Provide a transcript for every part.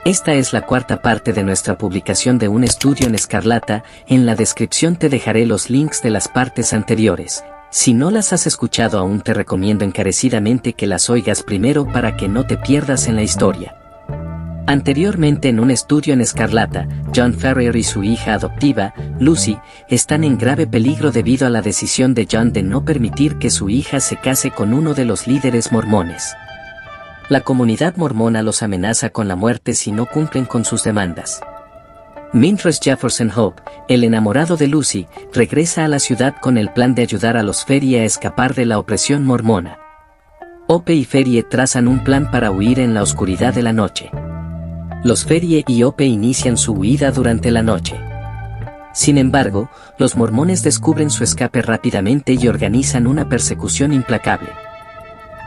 Esta es la cuarta parte de nuestra publicación de Un estudio en escarlata. En la descripción te dejaré los links de las partes anteriores. Si no las has escuchado aún, te recomiendo encarecidamente que las oigas primero para que no te pierdas en la historia. Anteriormente en Un estudio en escarlata, John Ferrier y su hija adoptiva, Lucy, están en grave peligro debido a la decisión de John de no permitir que su hija se case con uno de los líderes mormones. La comunidad mormona los amenaza con la muerte si no cumplen con sus demandas. Mientras Jefferson Hope, el enamorado de Lucy, regresa a la ciudad con el plan de ayudar a los Ferrier a escapar de la opresión mormona. Hope y Ferrier trazan un plan para huir en la oscuridad de la noche. Los Ferrier y Hope inician su huida durante la noche. Sin embargo, los mormones descubren su escape rápidamente y organizan una persecución implacable.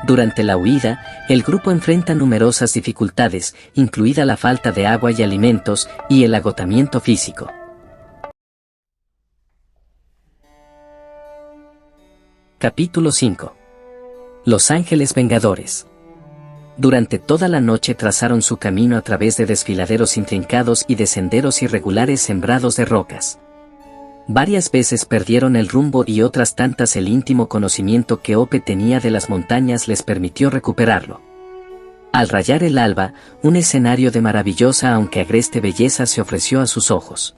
Durante la huida, el grupo enfrenta numerosas dificultades, incluida la falta de agua y alimentos, y el agotamiento físico. Capítulo 5. Los Ángeles Vengadores. Durante toda la noche trazaron su camino a través de desfiladeros intrincados y de senderos irregulares sembrados de rocas. Varias veces perdieron el rumbo y otras tantas el íntimo conocimiento que Hope tenía de las montañas les permitió recuperarlo. Al rayar el alba, un escenario de maravillosa aunque agreste belleza se ofreció a sus ojos.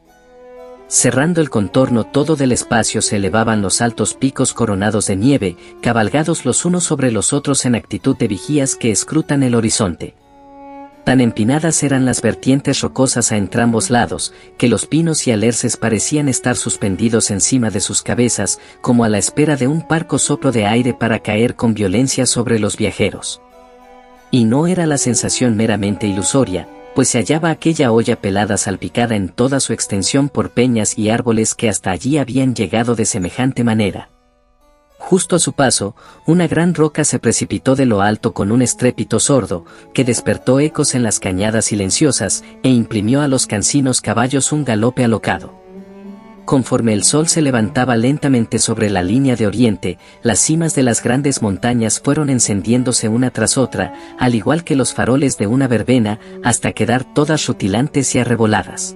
Cerrando el contorno todo del espacio se elevaban los altos picos coronados de nieve, cabalgados los unos sobre los otros en actitud de vigías que escrutan el horizonte. Tan empinadas eran las vertientes rocosas a entrambos lados, que los pinos y alerces parecían estar suspendidos encima de sus cabezas, como a la espera de un parco soplo de aire para caer con violencia sobre los viajeros. Y no era la sensación meramente ilusoria, pues se hallaba aquella olla pelada salpicada en toda su extensión por peñas y árboles que hasta allí habían llegado de semejante manera. Justo a su paso, una gran roca se precipitó de lo alto con un estrépito sordo, que despertó ecos en las cañadas silenciosas, e imprimió a los cansinos caballos un galope alocado. Conforme el sol se levantaba lentamente sobre la línea de oriente, las cimas de las grandes montañas fueron encendiéndose una tras otra, al igual que los faroles de una verbena, hasta quedar todas rutilantes y arreboladas.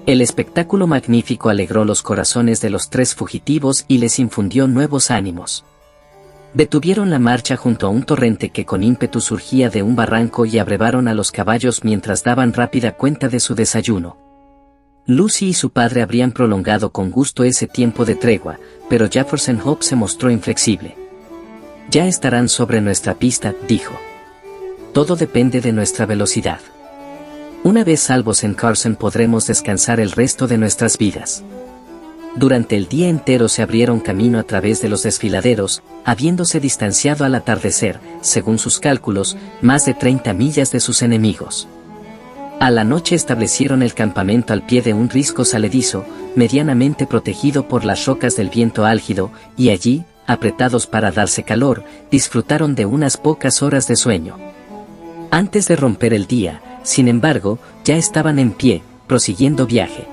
El espectáculo magnífico alegró los corazones de los tres fugitivos y les infundió nuevos ánimos. Detuvieron la marcha junto a un torrente que con ímpetu surgía de un barranco y abrevaron a los caballos mientras daban rápida cuenta de su desayuno. Lucy y su padre habrían prolongado con gusto ese tiempo de tregua, pero Jefferson Hope se mostró inflexible. «Ya estarán sobre nuestra pista», dijo. «Todo depende de nuestra velocidad. Una vez salvos en Carson podremos descansar el resto de nuestras vidas». Durante el día entero se abrieron camino a través de los desfiladeros, habiéndose distanciado al atardecer, según sus cálculos, más de 30 millas de sus enemigos. A la noche establecieron el campamento al pie de un risco saledizo, medianamente protegido por las rocas del viento álgido, y allí, apretados para darse calor, disfrutaron de unas pocas horas de sueño. Antes de romper el día, sin embargo, ya estaban en pie, prosiguiendo viaje.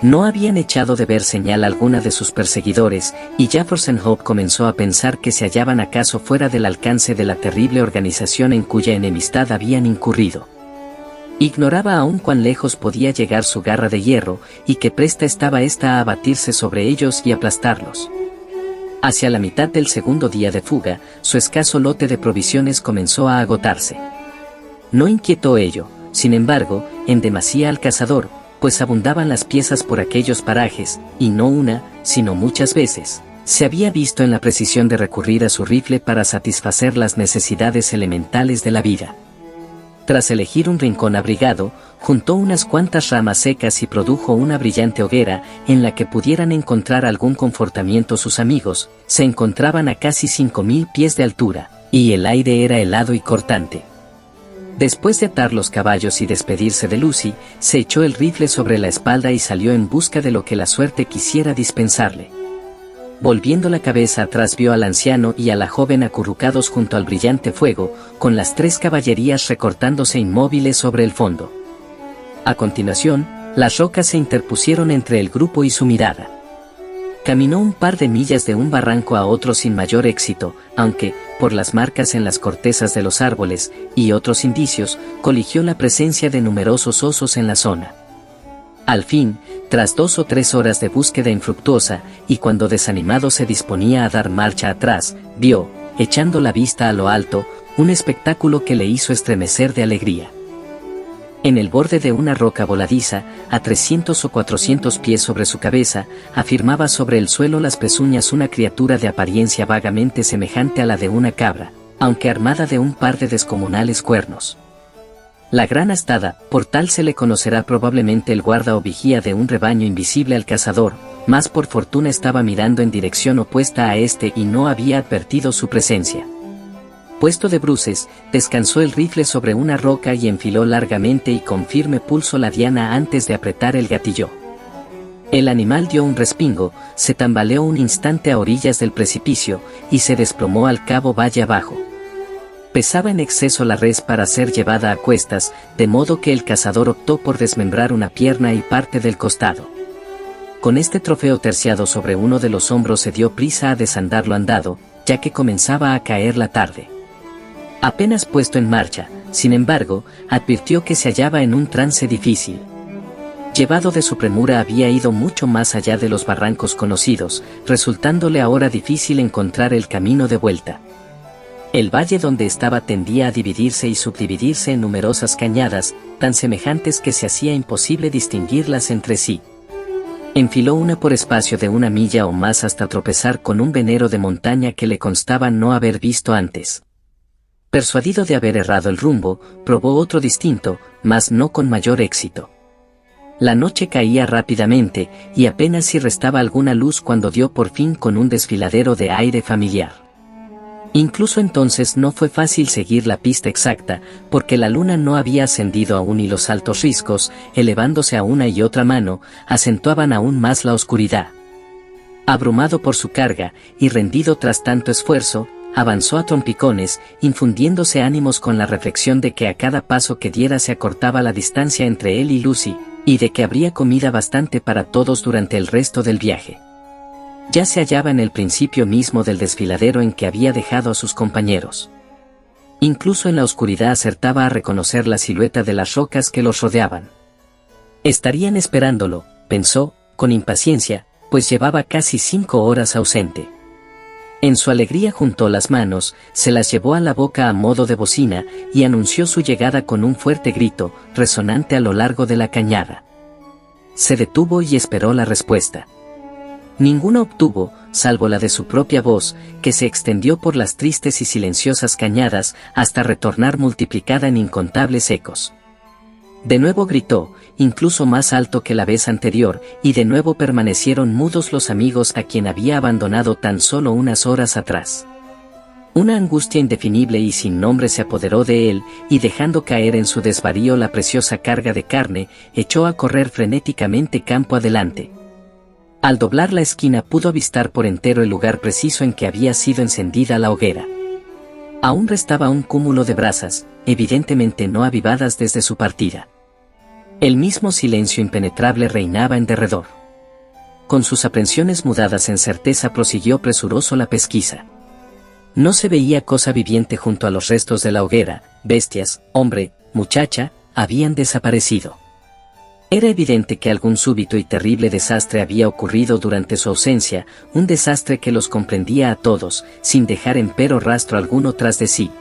No habían echado de ver señal alguna de sus perseguidores, y Jefferson Hope comenzó a pensar que se hallaban acaso fuera del alcance de la terrible organización en cuya enemistad habían incurrido. Ignoraba aún cuán lejos podía llegar su garra de hierro, y que presta estaba ésta a abatirse sobre ellos y aplastarlos. Hacia la mitad del segundo día de fuga, su escaso lote de provisiones comenzó a agotarse. No inquietó ello, sin embargo, en demasía al cazador, pues abundaban las piezas por aquellos parajes, y no una, sino muchas veces, se había visto en la precisión de recurrir a su rifle para satisfacer las necesidades elementales de la vida. Tras elegir un rincón abrigado, juntó unas cuantas ramas secas y produjo una brillante hoguera, en la que pudieran encontrar algún confortamiento sus amigos. Se encontraban a casi 5.000 pies de altura, y el aire era helado y cortante. Después de atar los caballos y despedirse de Lucy, se echó el rifle sobre la espalda y salió en busca de lo que la suerte quisiera dispensarle. Volviendo la cabeza atrás vio al anciano y a la joven acurrucados junto al brillante fuego, con las 3 caballerías recortándose inmóviles sobre el fondo. A continuación, las rocas se interpusieron entre el grupo y su mirada. Caminó un par de millas de un barranco a otro sin mayor éxito, aunque, por las marcas en las cortezas de los árboles y otros indicios, coligió la presencia de numerosos osos en la zona. Al fin, tras 2 o 3 horas de búsqueda infructuosa, y cuando desanimado se disponía a dar marcha atrás, vio, echando la vista a lo alto, un espectáculo que le hizo estremecer de alegría. En el borde de una roca voladiza, a 300 o 400 pies sobre su cabeza, afirmaba sobre el suelo las pezuñas una criatura de apariencia vagamente semejante a la de una cabra, aunque armada de un par de descomunales cuernos. La gran astada, por tal se le conocerá probablemente el guarda o vigía de un rebaño invisible al cazador, mas por fortuna estaba mirando en dirección opuesta a este y no había advertido su presencia. Puesto de bruces, descansó el rifle sobre una roca y enfiló largamente y con firme pulso la diana antes de apretar el gatillo. El animal dio un respingo, se tambaleó un instante a orillas del precipicio, y se desplomó al cabo valle abajo. Pesaba en exceso la res para ser llevada a cuestas, de modo que el cazador optó por desmembrar una pierna y parte del costado. Con este trofeo terciado sobre uno de los hombros se dio prisa a desandar lo andado, ya que comenzaba a caer la tarde. Apenas puesto en marcha, sin embargo, advirtió que se hallaba en un trance difícil. Llevado de su premura había ido mucho más allá de los barrancos conocidos, resultándole ahora difícil encontrar el camino de vuelta. El valle donde estaba tendía a dividirse y subdividirse en numerosas cañadas, tan semejantes que se hacía imposible distinguirlas entre sí. Enfiló una por espacio de 1 milla o más hasta tropezar con un venero de montaña que le constaba no haber visto antes. Persuadido de haber errado el rumbo, probó otro distinto, mas no con mayor éxito. La noche caía rápidamente, y apenas si restaba alguna luz cuando dio por fin con un desfiladero de aire familiar. Incluso entonces no fue fácil seguir la pista exacta, porque la luna no había ascendido aún y los altos riscos, elevándose a una y otra mano, acentuaban aún más la oscuridad. Abrumado por su carga, y rendido tras tanto esfuerzo, avanzó a trompicones, infundiéndose ánimos con la reflexión de que a cada paso que diera se acortaba la distancia entre él y Lucy, y de que habría comida bastante para todos durante el resto del viaje. Ya se hallaba en el principio mismo del desfiladero en que había dejado a sus compañeros. Incluso en la oscuridad acertaba a reconocer la silueta de las rocas que los rodeaban. Estarían esperándolo, pensó, con impaciencia, pues llevaba casi 5 horas ausente. En su alegría juntó las manos, se las llevó a la boca a modo de bocina, y anunció su llegada con un fuerte grito, resonante a lo largo de la cañada. Se detuvo y esperó la respuesta. Ninguna obtuvo, salvo la de su propia voz, que se extendió por las tristes y silenciosas cañadas, hasta retornar multiplicada en incontables ecos. De nuevo gritó, incluso más alto que la vez anterior, y de nuevo permanecieron mudos los amigos a quien había abandonado tan solo unas horas atrás. Una angustia indefinible y sin nombre se apoderó de él, y dejando caer en su desvarío la preciosa carga de carne, echó a correr frenéticamente campo adelante. Al doblar la esquina pudo avistar por entero el lugar preciso en que había sido encendida la hoguera. Aún restaba un cúmulo de brasas, evidentemente no avivadas desde su partida. El mismo silencio impenetrable reinaba en derredor. Con sus aprensiones mudadas en certeza prosiguió presuroso la pesquisa. No se veía cosa viviente junto a los restos de la hoguera, bestias, hombre, muchacha, habían desaparecido. Era evidente que algún súbito y terrible desastre había ocurrido durante su ausencia, un desastre que los comprendía a todos, sin dejar empero rastro alguno tras de sí.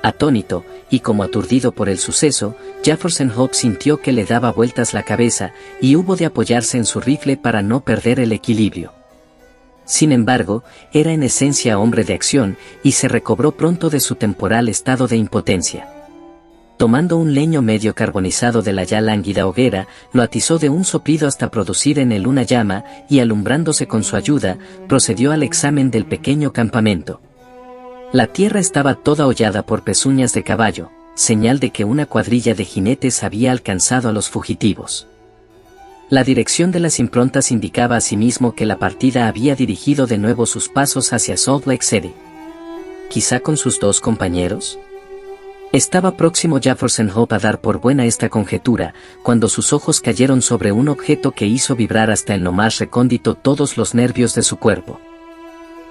Atónito, y como aturdido por el suceso, Jefferson Hope sintió que le daba vueltas la cabeza, y hubo de apoyarse en su rifle para no perder el equilibrio. Sin embargo, era en esencia hombre de acción, y se recobró pronto de su temporal estado de impotencia. Tomando un leño medio carbonizado de la ya lánguida hoguera, lo atizó de un soplido hasta producir en él una llama, y alumbrándose con su ayuda, procedió al examen del pequeño campamento. La tierra estaba toda hollada por pezuñas de caballo, señal de que una cuadrilla de jinetes había alcanzado a los fugitivos. La dirección de las improntas indicaba asimismo que la partida había dirigido de nuevo sus pasos hacia Salt Lake City. ¿Quizá con sus 2 compañeros? Estaba próximo Jefferson Hope a dar por buena esta conjetura, cuando sus ojos cayeron sobre un objeto que hizo vibrar hasta en lo más recóndito todos los nervios de su cuerpo.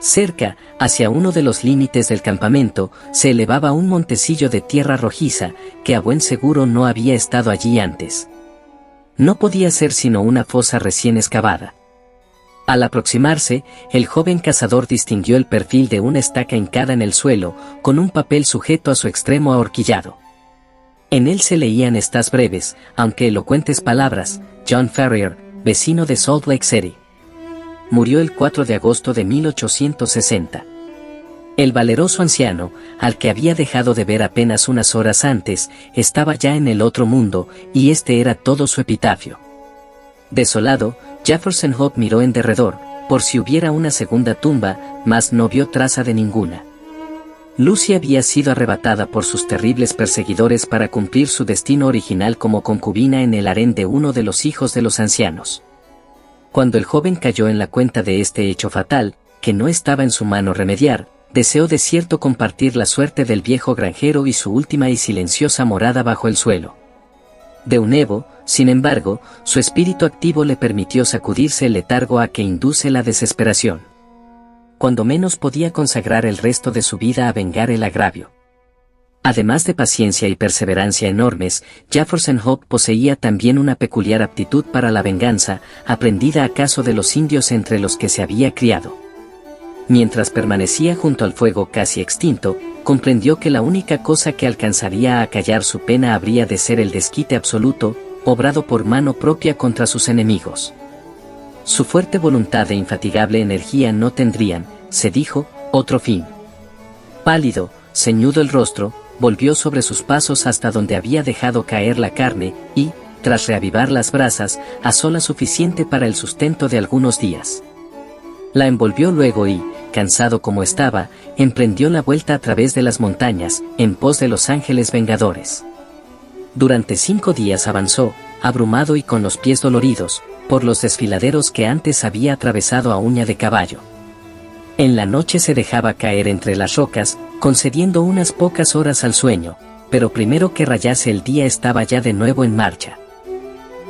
Cerca, hacia uno de los límites del campamento, se elevaba un montecillo de tierra rojiza, que a buen seguro no había estado allí antes. No podía ser sino una fosa recién excavada. Al aproximarse, el joven cazador distinguió el perfil de una estaca hincada en el suelo, con un papel sujeto a su extremo ahorquillado. En él se leían estas breves, aunque elocuentes palabras: John Ferrier, vecino de Salt Lake City. Murió el 4 de agosto de 1860. El valeroso anciano, al que había dejado de ver apenas unas horas antes, estaba ya en el otro mundo, y este era todo su epitafio. Desolado, Jefferson Hope miró en derredor, por si hubiera una segunda tumba, mas no vio traza de ninguna. Lucy había sido arrebatada por sus terribles perseguidores para cumplir su destino original como concubina en el harén de uno de los hijos de los ancianos. Cuando el joven cayó en la cuenta de este hecho fatal, que no estaba en su mano remediar, deseó de cierto compartir la suerte del viejo granjero y su última y silenciosa morada bajo el suelo. De un evo, sin embargo, su espíritu activo le permitió sacudirse el letargo a que induce la desesperación. Cuando menos podía consagrar el resto de su vida a vengar el agravio. Además de paciencia y perseverancia enormes, Jefferson Hope poseía también una peculiar aptitud para la venganza, aprendida acaso de los indios entre los que se había criado. Mientras permanecía junto al fuego casi extinto, comprendió que la única cosa que alcanzaría a acallar su pena habría de ser el desquite absoluto, obrado por mano propia contra sus enemigos. Su fuerte voluntad e infatigable energía no tendrían, se dijo, otro fin. Pálido, ceñudo el rostro, volvió sobre sus pasos hasta donde había dejado caer la carne y, tras reavivar las brasas, asó la suficiente para el sustento de algunos días. La envolvió luego y, cansado como estaba, emprendió la vuelta a través de las montañas, en pos de los ángeles vengadores. Durante 5 días avanzó, abrumado y con los pies doloridos, por los desfiladeros que antes había atravesado a uña de caballo. En la noche se dejaba caer entre las rocas, concediendo unas pocas horas al sueño, pero primero que rayase el día estaba ya de nuevo en marcha.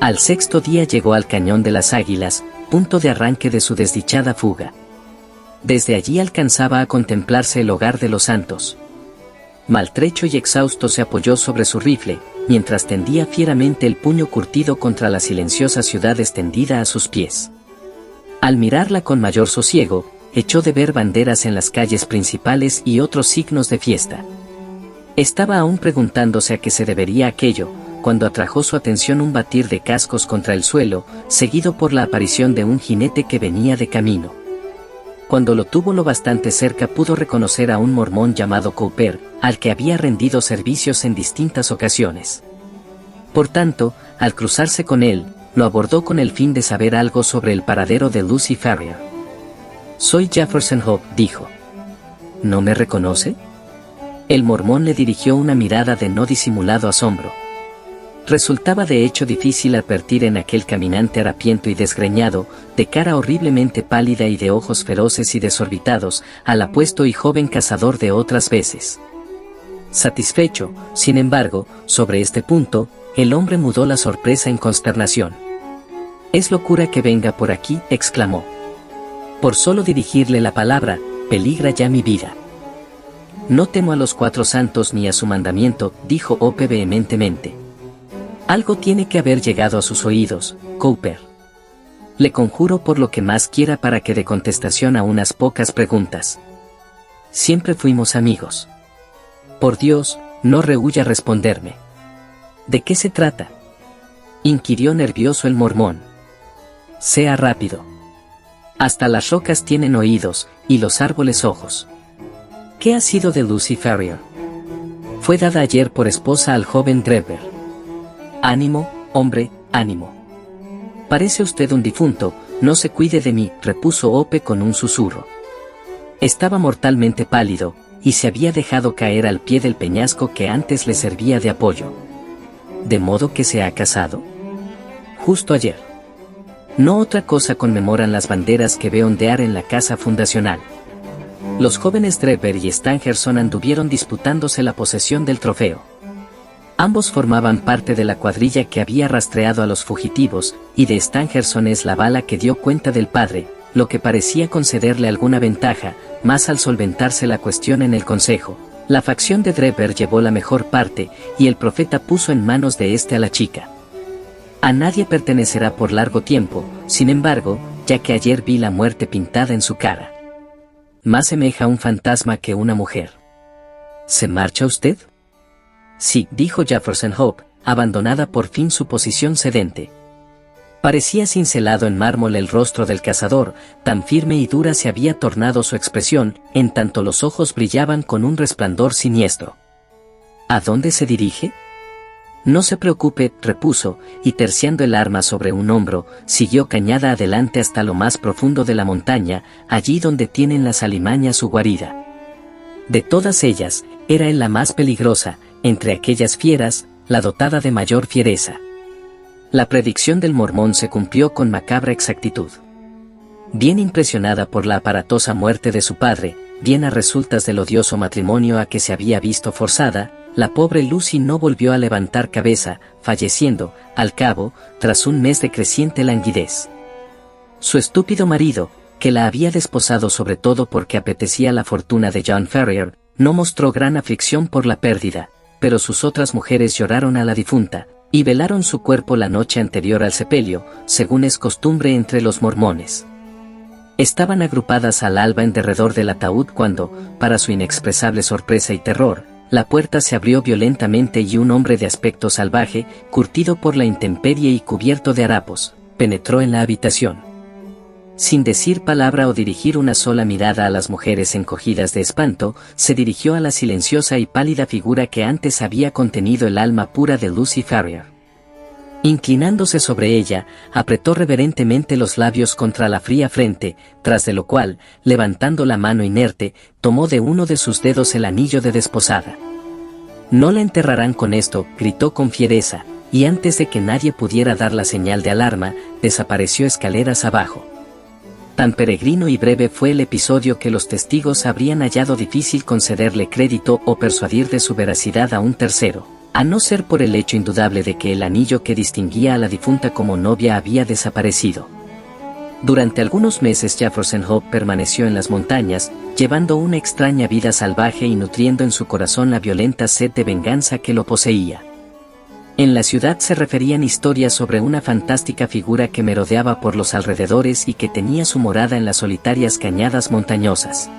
Al 6º día llegó al Cañón de las Águilas, punto de arranque de su desdichada fuga. Desde allí alcanzaba a contemplarse el hogar de los santos. Maltrecho y exhausto se apoyó sobre su rifle, mientras tendía fieramente el puño curtido contra la silenciosa ciudad extendida a sus pies. Al mirarla con mayor sosiego, echó de ver banderas en las calles principales y otros signos de fiesta. Estaba aún preguntándose a qué se debería aquello, cuando atrajo su atención un batir de cascos contra el suelo, seguido por la aparición de un jinete que venía de camino. Cuando lo tuvo lo bastante cerca pudo reconocer a un mormón llamado Cooper, al que había rendido servicios en distintas ocasiones. Por tanto, al cruzarse con él, lo abordó con el fin de saber algo sobre el paradero de Lucy Ferrier. «Soy Jefferson Hope», dijo. «¿No me reconoce?». El mormón le dirigió una mirada de no disimulado asombro. Resultaba de hecho difícil advertir en aquel caminante harapiento y desgreñado, de cara horriblemente pálida y de ojos feroces y desorbitados, al apuesto y joven cazador de otras veces. Satisfecho, sin embargo, sobre este punto, el hombre mudó la sorpresa en consternación. «Es locura que venga por aquí», exclamó. «Por solo dirigirle la palabra, peligra ya mi vida». «No temo a los 4 santos ni a su mandamiento», dijo Hope vehementemente. «Algo tiene que haber llegado a sus oídos, Cooper. Le conjuro por lo que más quiera para que dé contestación a unas pocas preguntas. Siempre fuimos amigos. Por Dios, no rehúya responderme». «¿De qué se trata?», inquirió nervioso el mormón. «Sea rápido. Hasta las rocas tienen oídos, y los árboles ojos». «¿Qué ha sido de Lucy Ferrier?». «Fue dada ayer por esposa al joven Drever». «Ánimo, hombre, ánimo. Parece usted un difunto, no se cuide de mí», repuso Hope con un susurro. Estaba mortalmente pálido, y se había dejado caer al pie del peñasco que antes le servía de apoyo. «¿De modo que se ha casado?». «Justo ayer. No otra cosa conmemoran las banderas que veo ondear en la casa fundacional». Los jóvenes Drever y Stangerson anduvieron disputándose la posesión del trofeo. Ambos formaban parte de la cuadrilla que había rastreado a los fugitivos, y de Stangerson es la bala que dio cuenta del padre, lo que parecía concederle alguna ventaja, más al solventarse la cuestión en el consejo. La facción de Drever llevó la mejor parte, y el profeta puso en manos de éste a la chica. A nadie pertenecerá por largo tiempo, sin embargo, ya que ayer vi la muerte pintada en su cara. Más semeja a un fantasma que una mujer. ¿Se marcha usted? Sí, dijo Jefferson Hope, abandonada por fin su posición sedente. Parecía cincelado en mármol el rostro del cazador, tan firme y dura se había tornado su expresión, en tanto los ojos brillaban con un resplandor siniestro. ¿A dónde se dirige? No se preocupe, repuso, y terciando el arma sobre un hombro, siguió cañada adelante hasta lo más profundo de la montaña, allí donde tienen las alimañas su guarida. De todas ellas, era él la más peligrosa, entre aquellas fieras, la dotada de mayor fiereza. La predicción del mormón se cumplió con macabra exactitud. Bien impresionada por la aparatosa muerte de su padre, bien a resultas del odioso matrimonio a que se había visto forzada, la pobre Lucy no volvió a levantar cabeza, falleciendo, al cabo, tras un mes de creciente languidez. Su estúpido marido, que la había desposado sobre todo porque apetecía la fortuna de John Ferrier, no mostró gran aflicción por la pérdida, pero sus otras mujeres lloraron a la difunta, y velaron su cuerpo la noche anterior al sepelio, según es costumbre entre los mormones. Estaban agrupadas al alba en derredor del ataúd cuando, para su inexpresable sorpresa y terror, la puerta se abrió violentamente y un hombre de aspecto salvaje, curtido por la intemperie y cubierto de harapos, penetró en la habitación. Sin decir palabra o dirigir una sola mirada a las mujeres encogidas de espanto, se dirigió a la silenciosa y pálida figura que antes había contenido el alma pura de Lucy Ferrier. Inclinándose sobre ella, apretó reverentemente los labios contra la fría frente, tras de lo cual, levantando la mano inerte, tomó de uno de sus dedos el anillo de desposada. «No la enterrarán con esto», gritó con fiereza, y antes de que nadie pudiera dar la señal de alarma, desapareció escaleras abajo. Tan peregrino y breve fue el episodio que los testigos habrían hallado difícil concederle crédito o persuadir de su veracidad a un tercero, a no ser por el hecho indudable de que el anillo que distinguía a la difunta como novia había desaparecido. Durante algunos meses Jefferson Hope permaneció en las montañas, llevando una extraña vida salvaje y nutriendo en su corazón la violenta sed de venganza que lo poseía. En la ciudad se referían historias sobre una fantástica figura que merodeaba por los alrededores y que tenía su morada en las solitarias cañadas montañosas.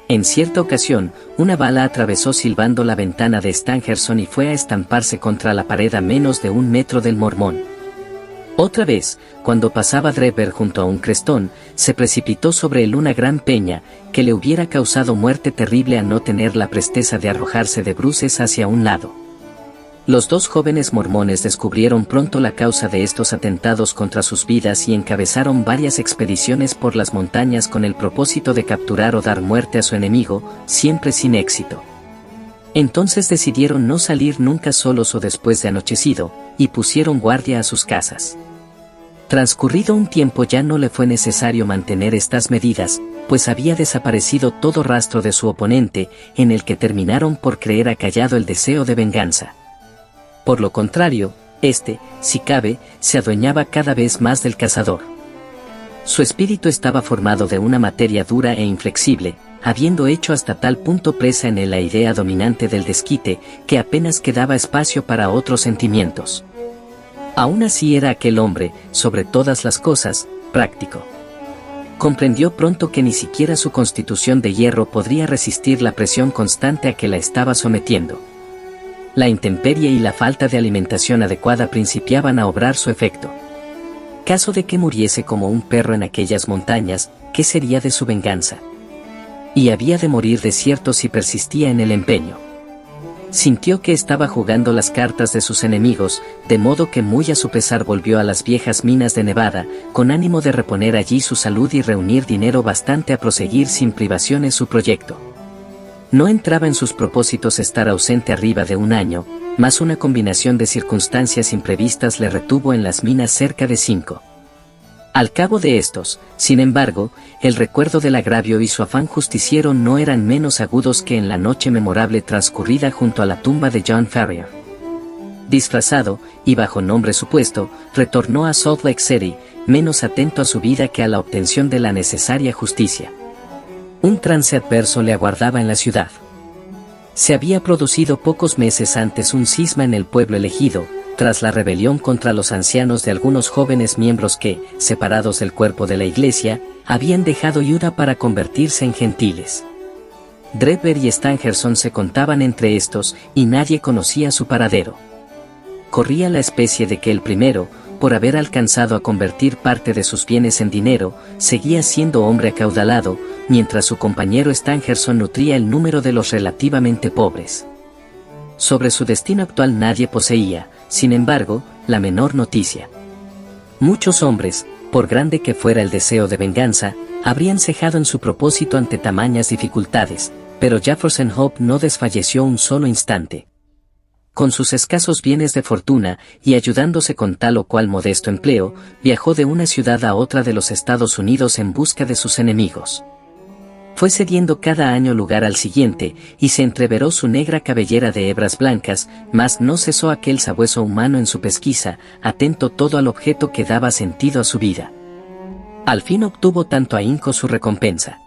En cierta ocasión, una bala atravesó silbando la ventana de Stangerson y fue a estamparse contra la pared a menos de 1 metro del mormón. Otra vez, cuando pasaba Drever junto a un crestón, se precipitó sobre él una gran peña, que le hubiera causado muerte terrible a no tener la presteza de arrojarse de bruces hacia un lado. Los dos jóvenes mormones descubrieron pronto la causa de estos atentados contra sus vidas y encabezaron varias expediciones por las montañas con el propósito de capturar o dar muerte a su enemigo, siempre sin éxito. Entonces decidieron no salir nunca solos o después de anochecido, y pusieron guardia a sus casas. Transcurrido un tiempo ya no le fue necesario mantener estas medidas, pues había desaparecido todo rastro de su oponente, en el que terminaron por creer acallado el deseo de venganza. Por lo contrario, este, si cabe, se adueñaba cada vez más del cazador. Su espíritu estaba formado de una materia dura e inflexible, habiendo hecho hasta tal punto presa en él la idea dominante del desquite, que apenas quedaba espacio para otros sentimientos. Aún así era aquel hombre, sobre todas las cosas, práctico. Comprendió pronto que ni siquiera su constitución de hierro podría resistir la presión constante a que la estaba sometiendo. La intemperie y la falta de alimentación adecuada principiaban a obrar su efecto. Caso de que muriese como un perro en aquellas montañas, ¿qué sería de su venganza? Y había de morir de cierto si persistía en el empeño. Sintió que estaba jugando las cartas de sus enemigos, de modo que muy a su pesar volvió a las viejas minas de Nevada, con ánimo de reponer allí su salud y reunir dinero bastante a proseguir sin privaciones su proyecto. No entraba en sus propósitos estar ausente arriba de 1 año, mas una combinación de circunstancias imprevistas le retuvo en las minas cerca de 5. Al cabo de estos, sin embargo, el recuerdo del agravio y su afán justiciero no eran menos agudos que en la noche memorable transcurrida junto a la tumba de John Ferrier. disfrazado, y bajo nombre supuesto, retornó a Salt Lake City, menos atento a su vida que a la obtención de la necesaria justicia. Un trance adverso le aguardaba en la ciudad. Se había producido pocos meses antes un cisma en el pueblo elegido, tras la rebelión contra los ancianos de algunos jóvenes miembros que, separados del cuerpo de la iglesia, habían dejado Utah para convertirse en gentiles. Drebber y Stangerson se contaban entre estos, y nadie conocía su paradero. Corría la especie de que el primero, por haber alcanzado a convertir parte de sus bienes en dinero, seguía siendo hombre acaudalado, mientras su compañero Stangerson nutría el número de los relativamente pobres. Sobre su destino actual nadie poseía, sin embargo, la menor noticia. Muchos hombres, por grande que fuera el deseo de venganza, habrían cejado en su propósito ante tamañas dificultades, pero Jefferson Hope no desfalleció un solo instante. Con sus escasos bienes de fortuna, y ayudándose con tal o cual modesto empleo, viajó de una ciudad a otra de los Estados Unidos en busca de sus enemigos. Fue cediendo cada año lugar al siguiente, y se entreveró su negra cabellera de hebras blancas, mas no cesó aquel sabueso humano en su pesquisa, atento todo al objeto que daba sentido a su vida. Al fin obtuvo tanto ahínco su recompensa.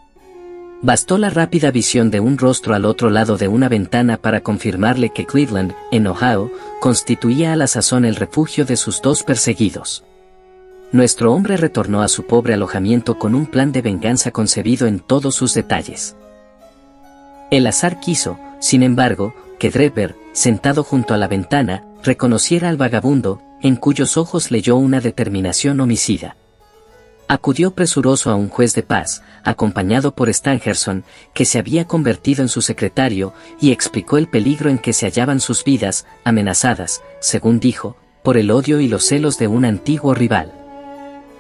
Bastó la rápida visión de un rostro al otro lado de una ventana para confirmarle que Cleveland, en Ohio, constituía a la sazón el refugio de sus dos perseguidos. Nuestro hombre retornó a su pobre alojamiento con un plan de venganza concebido en todos sus detalles. El azar quiso, sin embargo, que Drebber, sentado junto a la ventana, reconociera al vagabundo, en cuyos ojos leyó una determinación homicida. Acudió presuroso a un juez de paz, acompañado por Stangerson, que se había convertido en su secretario, y explicó el peligro en que se hallaban sus vidas, amenazadas, según dijo, por el odio y los celos de un antiguo rival.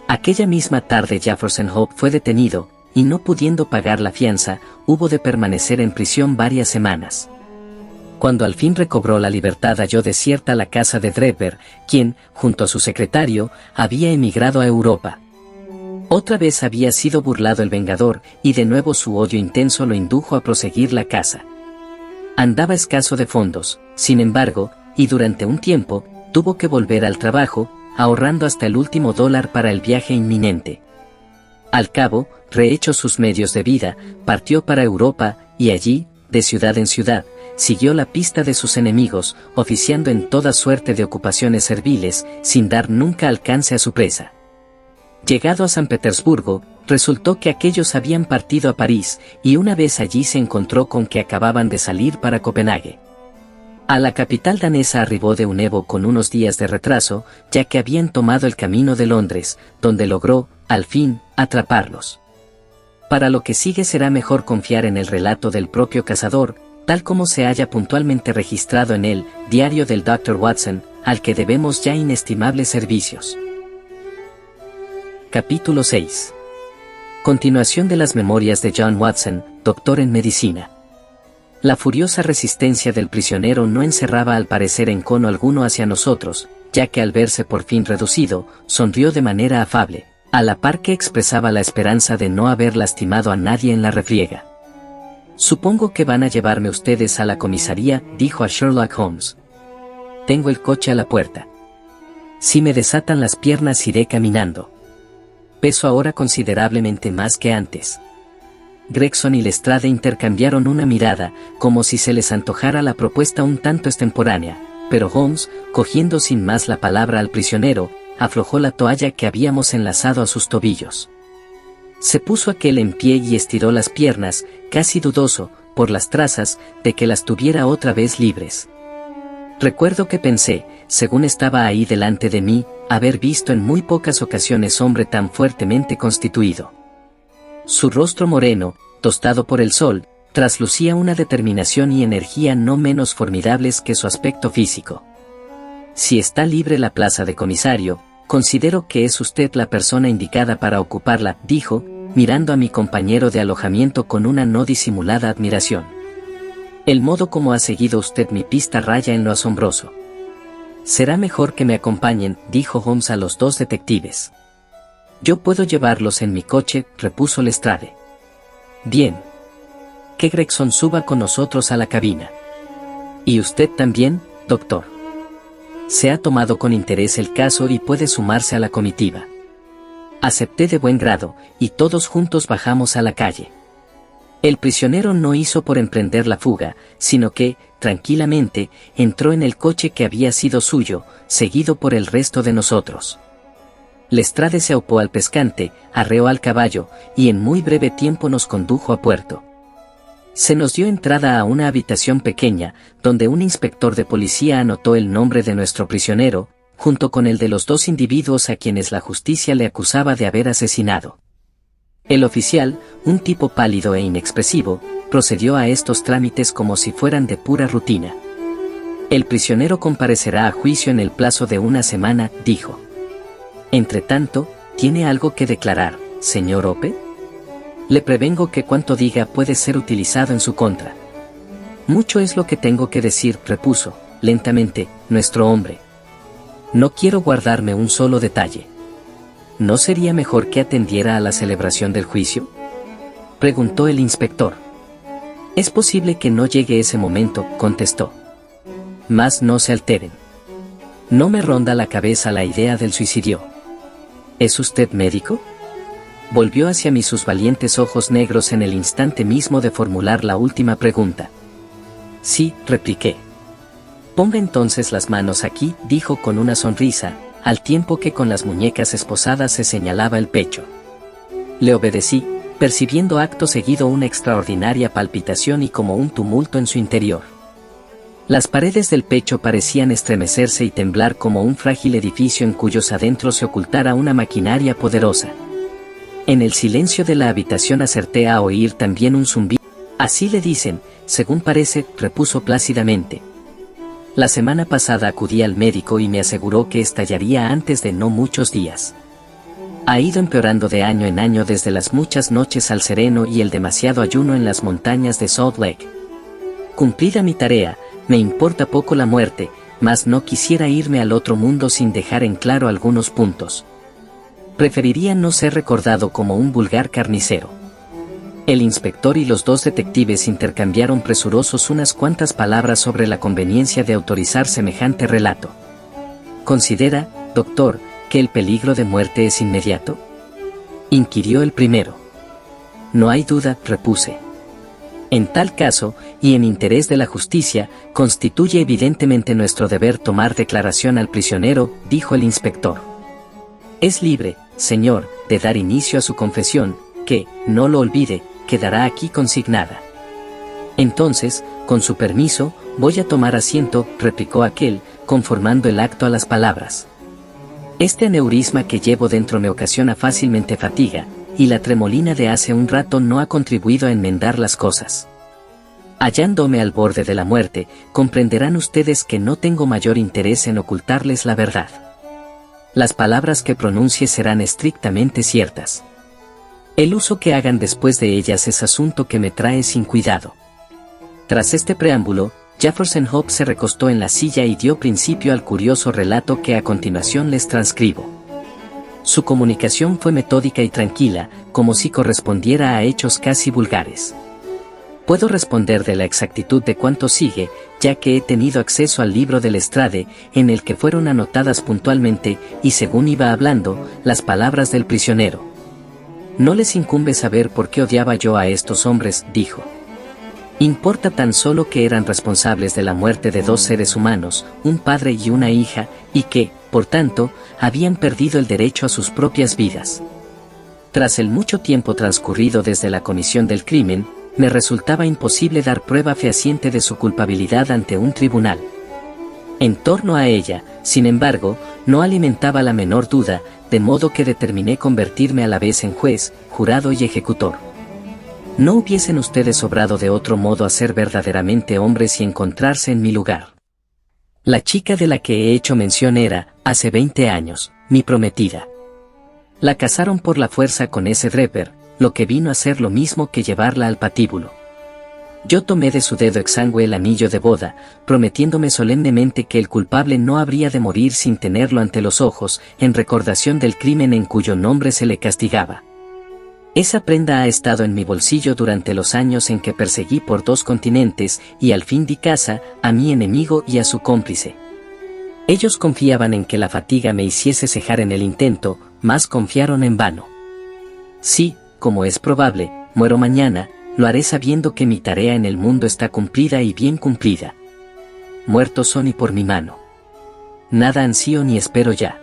Aquella misma tarde Jefferson Hope fue detenido, y no pudiendo pagar la fianza, hubo de permanecer en prisión varias semanas. Cuando al fin recobró la libertad halló desierta la casa de Drebber, quien, junto a su secretario, había emigrado a Europa. Otra vez había sido burlado el vengador, y de nuevo su odio intenso lo indujo a proseguir la caza. Andaba escaso de fondos, sin embargo, y durante un tiempo, tuvo que volver al trabajo, ahorrando hasta el último dólar para el viaje inminente. Al cabo, rehechos sus medios de vida, partió para Europa, y allí, de ciudad en ciudad, siguió la pista de sus enemigos, oficiando en toda suerte de ocupaciones serviles, sin dar nunca alcance a su presa. Llegado a San Petersburgo, resultó que aquellos habían partido a París, y una vez allí se encontró con que acababan de salir para Copenhague. A la capital danesa arribó de Unevo con unos días de retraso, ya que habían tomado el camino de Londres, donde logró, al fin, atraparlos. Para lo que sigue será mejor confiar en el relato del propio cazador, tal como se halla puntualmente registrado en el Diario del Dr. Watson, al que debemos ya inestimables servicios. Capítulo 6. Continuación de las memorias de John Watson, doctor en medicina. La furiosa resistencia del prisionero no encerraba al parecer encono alguno hacia nosotros, ya que al verse por fin reducido, sonrió de manera afable, a la par que expresaba la esperanza de no haber lastimado a nadie en la refriega. Supongo que van a llevarme ustedes a la comisaría, dijo a Sherlock Holmes. Tengo el coche a la puerta. Si me desatan las piernas iré caminando. Peso ahora considerablemente más que antes. Gregson y Lestrade intercambiaron una mirada, como si se les antojara la propuesta un tanto extemporánea, pero Holmes, cogiendo sin más la palabra al prisionero, aflojó la toalla que habíamos enlazado a sus tobillos. Se puso aquel en pie y estiró las piernas, casi dudoso, por las trazas, de que las tuviera otra vez libres. Recuerdo que pensé, según estaba ahí delante de mí, haber visto en muy pocas ocasiones hombre tan fuertemente constituido. Su rostro moreno, tostado por el sol, traslucía una determinación y energía no menos formidables que su aspecto físico. Si está libre la plaza de comisario, considero que es usted la persona indicada para ocuparla, dijo, mirando a mi compañero de alojamiento con una no disimulada admiración. El modo como ha seguido usted mi pista raya en lo asombroso. Será mejor que me acompañen, dijo Holmes a los dos detectives. Yo puedo llevarlos en mi coche, repuso Lestrade. Bien. Que Gregson suba con nosotros a la cabina. ¿Y usted también, doctor? Se ha tomado con interés el caso y puede sumarse a la comitiva. Acepté de buen grado, y todos juntos bajamos a la calle. El prisionero no hizo por emprender la fuga, sino que, tranquilamente, entró en el coche que había sido suyo, seguido por el resto de nosotros. Lestrade se aupó al pescante, arreó al caballo, y en muy breve tiempo nos condujo a puerto. Se nos dio entrada a una habitación pequeña, donde un inspector de policía anotó el nombre de nuestro prisionero, junto con el de los 2 individuos a quienes la justicia le acusaba de haber asesinado. El oficial, un tipo pálido e inexpresivo, procedió a estos trámites como si fueran de pura rutina. El prisionero comparecerá a juicio en el plazo de 1 semana, dijo. Entretanto, ¿tiene algo que declarar, señor Ope? Le prevengo que cuanto diga puede ser utilizado en su contra. Mucho es lo que tengo que decir, repuso, lentamente, nuestro hombre. No quiero guardarme un solo detalle. ¿No sería mejor que atendiera a la celebración del juicio?, preguntó el inspector. Es posible que no llegue ese momento, contestó. Mas no se alteren. No me ronda la cabeza la idea del suicidio. ¿Es usted médico?, volvió hacia mí sus valientes ojos negros en el instante mismo de formular la última pregunta. Sí, repliqué. Ponga entonces las manos aquí, dijo con una sonrisa, al tiempo que con las muñecas esposadas se señalaba el pecho. Le obedecí, percibiendo acto seguido una extraordinaria palpitación y como un tumulto en su interior. Las paredes del pecho parecían estremecerse y temblar como un frágil edificio en cuyos adentros se ocultara una maquinaria poderosa. En el silencio de la habitación acerté a oír también un zumbido. Así le dicen, según parece, repuso plácidamente. La semana pasada acudí al médico y me aseguró que estallaría antes de no muchos días. Ha ido empeorando de año en año desde las muchas noches al sereno y el demasiado ayuno en las montañas de Salt Lake. Cumplida mi tarea, me importa poco la muerte, mas no quisiera irme al otro mundo sin dejar en claro algunos puntos. Preferiría no ser recordado como un vulgar carnicero. El inspector y los 2 detectives intercambiaron presurosos unas cuantas palabras sobre la conveniencia de autorizar semejante relato. ¿Considera, doctor, que el peligro de muerte es inmediato?, inquirió el primero. No hay duda, repuse. En tal caso, y en interés de la justicia, constituye evidentemente nuestro deber tomar declaración al prisionero, dijo el inspector. Es libre, señor, de dar inicio a su confesión, que, no lo olvide, quedará aquí consignada. Entonces, con su permiso, voy a tomar asiento, replicó aquel, conformando el acto a las palabras. Este aneurisma que llevo dentro me ocasiona fácilmente fatiga, y la tremolina de hace un rato no ha contribuido a enmendar las cosas. Hallándome al borde de la muerte, comprenderán ustedes que no tengo mayor interés en ocultarles la verdad. Las palabras que pronuncie serán estrictamente ciertas. El uso que hagan después de ellas es asunto que me trae sin cuidado. Tras este preámbulo, Jefferson Hope se recostó en la silla y dio principio al curioso relato que a continuación les transcribo. Su comunicación fue metódica y tranquila, como si correspondiera a hechos casi vulgares. Puedo responder de la exactitud de cuanto sigue, ya que he tenido acceso al libro de Lestrade, en el que fueron anotadas puntualmente, y según iba hablando, las palabras del prisionero. No les incumbe saber por qué odiaba yo a estos hombres, dijo. Importa tan solo que eran responsables de la muerte de 2 seres humanos, un padre y una hija, y que, por tanto, habían perdido el derecho a sus propias vidas. Tras el mucho tiempo transcurrido desde la comisión del crimen, me resultaba imposible dar prueba fehaciente de su culpabilidad ante un tribunal. En torno a ella, sin embargo, no alimentaba la menor duda, de modo que determiné convertirme a la vez en juez, jurado y ejecutor. No hubiesen ustedes obrado de otro modo a ser verdaderamente hombres y encontrarse en mi lugar. La chica de la que he hecho mención era, hace 20 años, mi prometida. La casaron por la fuerza con ese Draper, lo que vino a ser lo mismo que llevarla al patíbulo. Yo tomé de su dedo exangüe el anillo de boda, prometiéndome solemnemente que el culpable no habría de morir sin tenerlo ante los ojos, en recordación del crimen en cuyo nombre se le castigaba. Esa prenda ha estado en mi bolsillo durante los años en que perseguí por 2 continentes, y al fin di caza, a mi enemigo y a su cómplice. Ellos confiaban en que la fatiga me hiciese cejar en el intento, mas confiaron en vano. Sí, como es probable, muero mañana, lo haré sabiendo que mi tarea en el mundo está cumplida y bien cumplida. Muertos son y por mi mano. Nada ansío ni espero ya.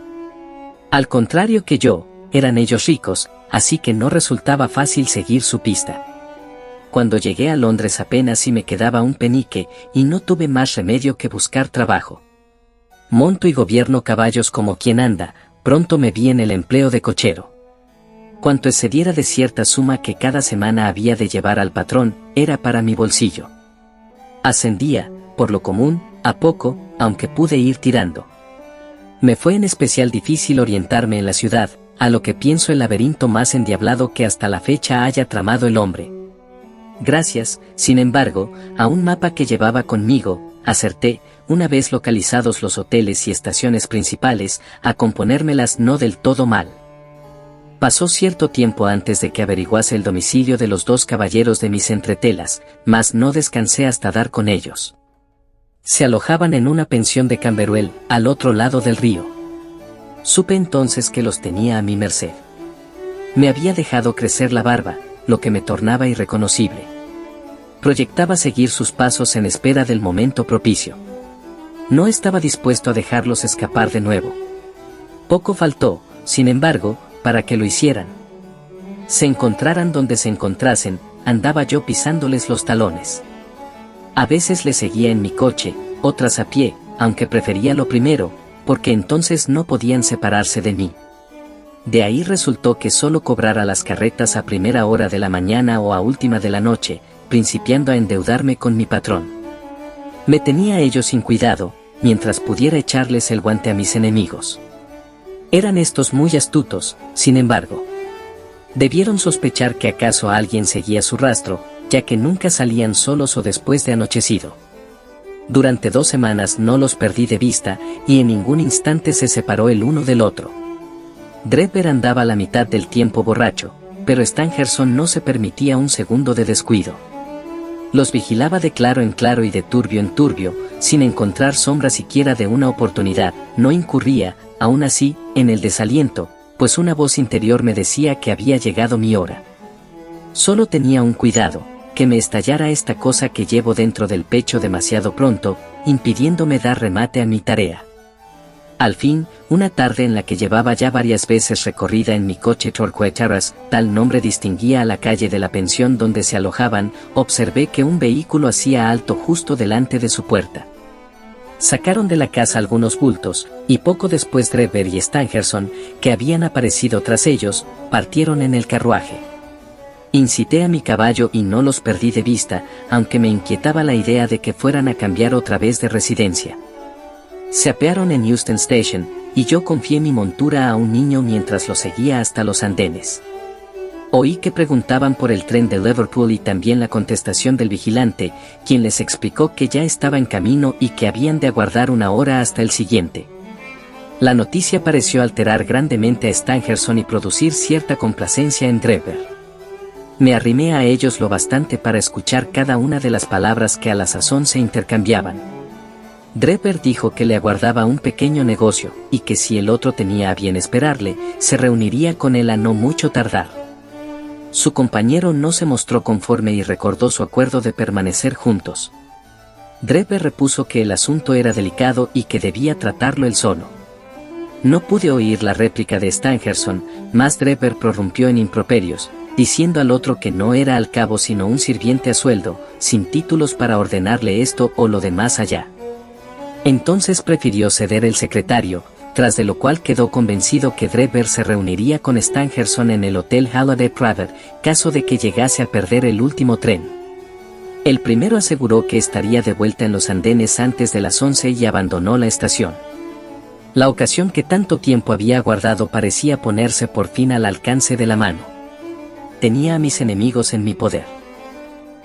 Al contrario que yo, eran ellos ricos, así que no resultaba fácil seguir su pista. Cuando llegué a Londres apenas si me quedaba un penique, y no tuve más remedio que buscar trabajo. Monto y gobierno caballos como quien anda, pronto me vi en el empleo de cochero. Cuanto excediera de cierta suma que cada semana había de llevar al patrón, era para mi bolsillo. Ascendía, por lo común, a poco, aunque pude ir tirando. Me fue en especial difícil orientarme en la ciudad, a lo que pienso el laberinto más endiablado que hasta la fecha haya tramado el hombre. Gracias, sin embargo, a un mapa que llevaba conmigo, acerté, una vez localizados los hoteles y estaciones principales, a componérmelas no del todo mal. Pasó cierto tiempo antes de que averiguase el domicilio de los dos caballeros de mis entretelas, mas no descansé hasta dar con ellos. Se alojaban en una pensión de Camberuel, al otro lado del río. Supe entonces que los tenía a mi merced. Me había dejado crecer la barba, lo que me tornaba irreconocible. Proyectaba seguir sus pasos en espera del momento propicio. No estaba dispuesto a dejarlos escapar de nuevo. Poco faltó, sin embargo, para que lo hicieran. Se encontraran donde se encontrasen, andaba yo pisándoles los talones. A veces les seguía en mi coche, otras a pie, aunque prefería lo primero, porque entonces no podían separarse de mí. De ahí resultó que solo cobrara las carretas a primera hora de la mañana o a última de la noche, principiando a endeudarme con mi patrón. Me tenía a ellos sin cuidado, mientras pudiera echarles el guante a mis enemigos. Eran estos muy astutos, sin embargo. Debieron sospechar que acaso alguien seguía su rastro, ya que nunca salían solos o después de anochecido. Durante 2 semanas no los perdí de vista, y en ningún instante se separó el uno del otro. Drebber andaba la mitad del tiempo borracho, pero Stangerson no se permitía un segundo de descuido. Los vigilaba de claro en claro y de turbio en turbio, sin encontrar sombra siquiera de una oportunidad, no incurría, aún así, en el desaliento, pues una voz interior me decía que había llegado mi hora. Solo tenía un cuidado, que me estallara esta cosa que llevo dentro del pecho demasiado pronto, impidiéndome dar remate a mi tarea. Al fin, una tarde en la que llevaba ya varias veces recorrida en mi coche Torquay Terrace, tal nombre distinguía a la calle de la pensión donde se alojaban, observé que un vehículo hacía alto justo delante de su puerta. Sacaron de la casa algunos bultos, y poco después Drebber y Stangerson, que habían aparecido tras ellos, partieron en el carruaje. Incité a mi caballo y no los perdí de vista, aunque me inquietaba la idea de que fueran a cambiar otra vez de residencia. Se apearon en Euston Station, y yo confié mi montura a un niño mientras lo seguía hasta los andenes. Oí que preguntaban por el tren de Liverpool y también la contestación del vigilante, quien les explicó que ya estaba en camino y que habían de aguardar 1 hora hasta el siguiente. La noticia pareció alterar grandemente a Stangerson y producir cierta complacencia en Drebber. Me arrimé a ellos lo bastante para escuchar cada una de las palabras que a la sazón se intercambiaban. Drebber dijo que le aguardaba un pequeño negocio, y que si el otro tenía a bien esperarle, se reuniría con él a no mucho tardar. Su compañero no se mostró conforme y recordó su acuerdo de permanecer juntos. Drebber repuso que el asunto era delicado y que debía tratarlo él solo. No pude oír la réplica de Stangerson, mas Drebber prorrumpió en improperios, diciendo al otro que no era al cabo sino un sirviente a sueldo, sin títulos para ordenarle esto o lo demás allá. Entonces prefirió ceder el secretario, tras de lo cual quedó convencido que Drebber se reuniría con Stangerson en el Hotel Halliday Private, caso de que llegase a perder el último tren. El primero aseguró que estaría de vuelta en los andenes antes de las 11 y abandonó la estación. La ocasión que tanto tiempo había aguardado parecía ponerse por fin al alcance de la mano. Tenía a mis enemigos en mi poder.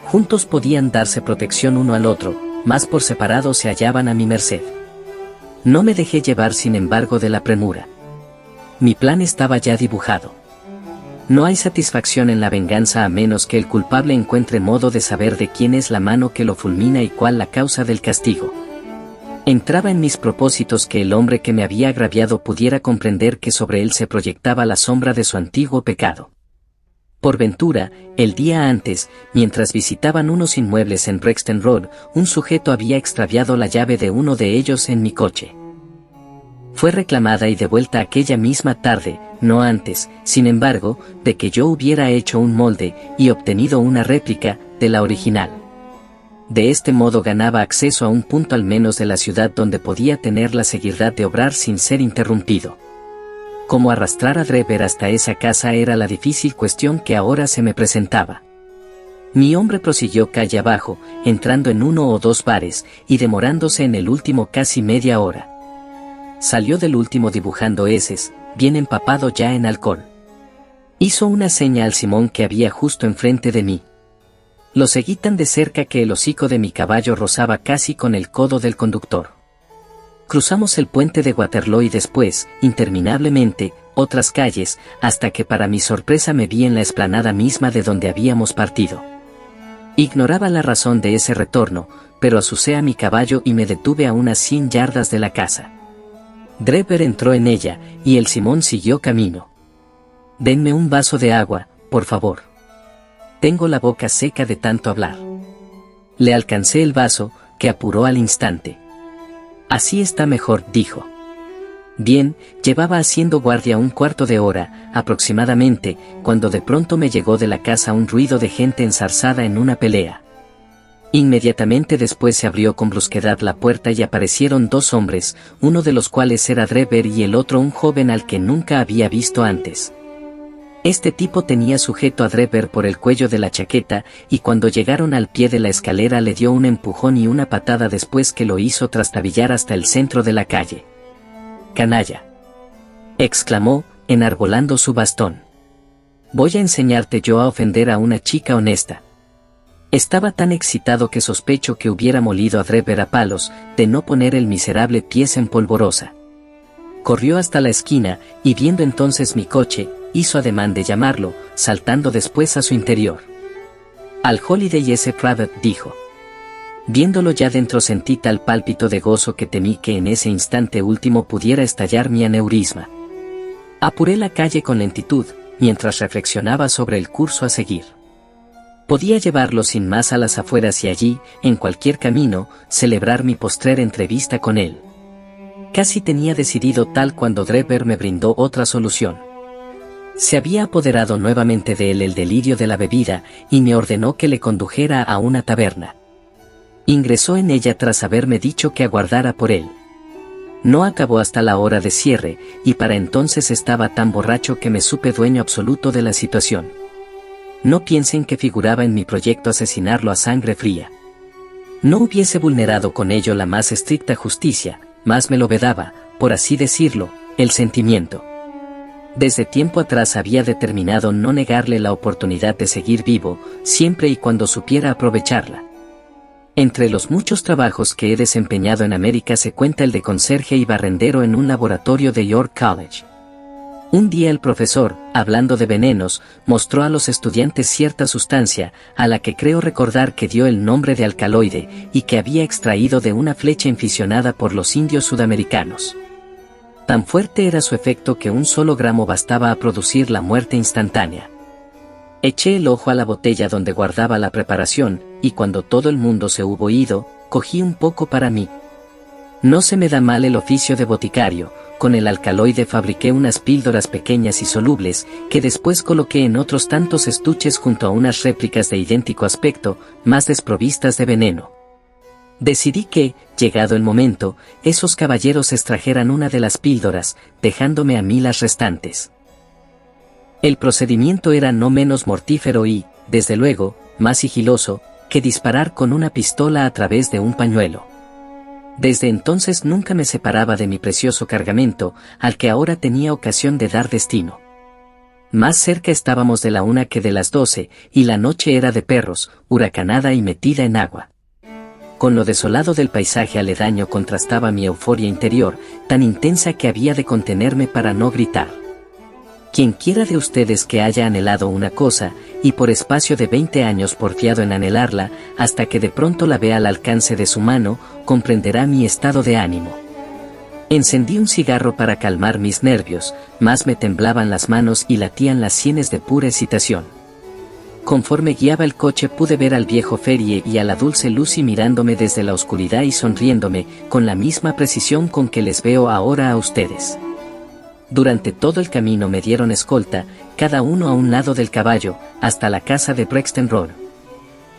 Juntos podían darse protección uno al otro, mas por separado se hallaban a mi merced. No me dejé llevar sin embargo de la premura. Mi plan estaba ya dibujado. No hay satisfacción en la venganza a menos que el culpable encuentre modo de saber de quién es la mano que lo fulmina y cuál la causa del castigo. Entraba en mis propósitos que el hombre que me había agraviado pudiera comprender que sobre él se proyectaba la sombra de su antiguo pecado. Por ventura, el día antes, mientras visitaban unos inmuebles en Brixton Road, un sujeto había extraviado la llave de uno de ellos en mi coche. Fue reclamada y devuelta aquella misma tarde, no antes, sin embargo, de que yo hubiera hecho un molde y obtenido una réplica de la original. De este modo ganaba acceso a un punto al menos de la ciudad donde podía tener la seguridad de obrar sin ser interrumpido. Cómo arrastrar a Drever hasta esa casa era la difícil cuestión que ahora se me presentaba. Mi hombre prosiguió calle abajo, entrando en uno o dos bares, y demorándose en el último casi media hora. Salió del último dibujando eses, bien empapado ya en alcohol. Hizo una seña al Simón que había justo enfrente de mí. Lo seguí tan de cerca que el hocico de mi caballo rozaba casi con el codo del conductor. Cruzamos el puente de Waterloo y después, interminablemente, otras calles, hasta que para mi sorpresa me vi en la explanada misma de donde habíamos partido. Ignoraba la razón de ese retorno, pero azucé a mi caballo y me detuve a unas 100 yardas de la casa. Drever entró en ella, y el Simón siguió camino. «Denme un vaso de agua, por favor. Tengo la boca seca de tanto hablar». Le alcancé el vaso, que apuró al instante. «Así está mejor», dijo. Bien, llevaba haciendo guardia un cuarto de hora, aproximadamente, cuando de pronto me llegó de la casa un ruido de gente enzarzada en una pelea. Inmediatamente después se abrió con brusquedad la puerta y aparecieron dos hombres, uno de los cuales era Drever y el otro un joven al que nunca había visto antes. Este tipo tenía sujeto a Drever por el cuello de la chaqueta, y cuando llegaron al pie de la escalera le dio un empujón y una patada después que lo hizo trastabillar hasta el centro de la calle. «Canalla», exclamó, enarbolando su bastón. «Voy a enseñarte yo a ofender a una chica honesta». Estaba tan excitado que sospecho que hubiera molido a Drever a palos, de no poner el miserable pies en polvorosa. Corrió hasta la esquina, y viendo entonces mi coche, hizo ademán de llamarlo, saltando después a su interior. «Al Holiday S. Private», dijo. Viéndolo ya dentro sentí tal pálpito de gozo que temí que en ese instante último pudiera estallar mi aneurisma. Apuré la calle con lentitud, mientras reflexionaba sobre el curso a seguir. Podía llevarlo sin más a las afueras y allí, en cualquier camino, celebrar mi postrer entrevista con él. Casi tenía decidido tal cuando Drever me brindó otra solución. Se había apoderado nuevamente de él el delirio de la bebida, y me ordenó que le condujera a una taberna. Ingresó en ella tras haberme dicho que aguardara por él. No acabó hasta la hora de cierre, y para entonces estaba tan borracho que me supe dueño absoluto de la situación. No piensen que figuraba en mi proyecto asesinarlo a sangre fría. No hubiese vulnerado con ello la más estricta justicia, más me lo vedaba, por así decirlo, el sentimiento. Desde tiempo atrás había determinado no negarle la oportunidad de seguir vivo, siempre y cuando supiera aprovecharla. Entre los muchos trabajos que he desempeñado en América se cuenta el de conserje y barrendero en un laboratorio de York College. Un día el profesor, hablando de venenos, mostró a los estudiantes cierta sustancia, a la que creo recordar que dio el nombre de alcaloide, y que había extraído de una flecha inficionada por los indios sudamericanos. Tan fuerte era su efecto que un solo gramo bastaba a producir la muerte instantánea. Eché el ojo a la botella donde guardaba la preparación, y cuando todo el mundo se hubo ido, cogí un poco para mí. No se me da mal el oficio de boticario. Con el alcaloide fabriqué unas píldoras pequeñas y solubles, que después coloqué en otros tantos estuches junto a unas réplicas de idéntico aspecto, más desprovistas de veneno. Decidí que, llegado el momento, esos caballeros extrajeran una de las píldoras, dejándome a mí las restantes. El procedimiento era no menos mortífero y, desde luego, más sigiloso, que disparar con una pistola a través de un pañuelo. Desde entonces nunca me separaba de mi precioso cargamento, al que ahora tenía ocasión de dar destino. Más cerca estábamos de la 1 que de las 12, y la noche era de perros, huracanada y metida en agua. Con lo desolado del paisaje aledaño contrastaba mi euforia interior, tan intensa que había de contenerme para no gritar. Quienquiera de ustedes que haya anhelado una cosa, y por espacio de 20 años porfiado en anhelarla, hasta que de pronto la vea al alcance de su mano, comprenderá mi estado de ánimo. Encendí un cigarro para calmar mis nervios, más me temblaban las manos y latían las sienes de pura excitación. Conforme guiaba el coche pude ver al viejo Ferrier y a la dulce Lucy mirándome desde la oscuridad y sonriéndome, con la misma precisión con que les veo ahora a ustedes. Durante todo el camino me dieron escolta, cada uno a un lado del caballo, hasta la casa de Brixton Road.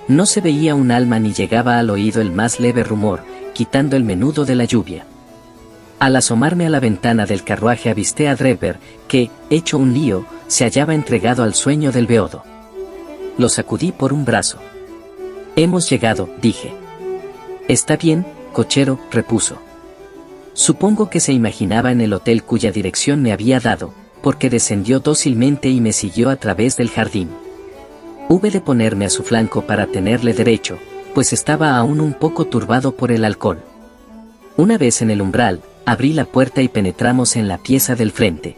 No se veía un alma ni llegaba al oído el más leve rumor, quitando el menudo de la lluvia. Al asomarme a la ventana del carruaje avisté a Drebber, que, hecho un lío, se hallaba entregado al sueño del beodo. Lo sacudí por un brazo. «Hemos llegado», dije. «Está bien, cochero», repuso. Supongo que se imaginaba en el hotel cuya dirección me había dado, porque descendió dócilmente y me siguió a través del jardín. Hube de ponerme a su flanco para tenerle derecho, pues estaba aún un poco turbado por el alcohol. Una vez en el umbral, abrí la puerta y penetramos en la pieza del frente.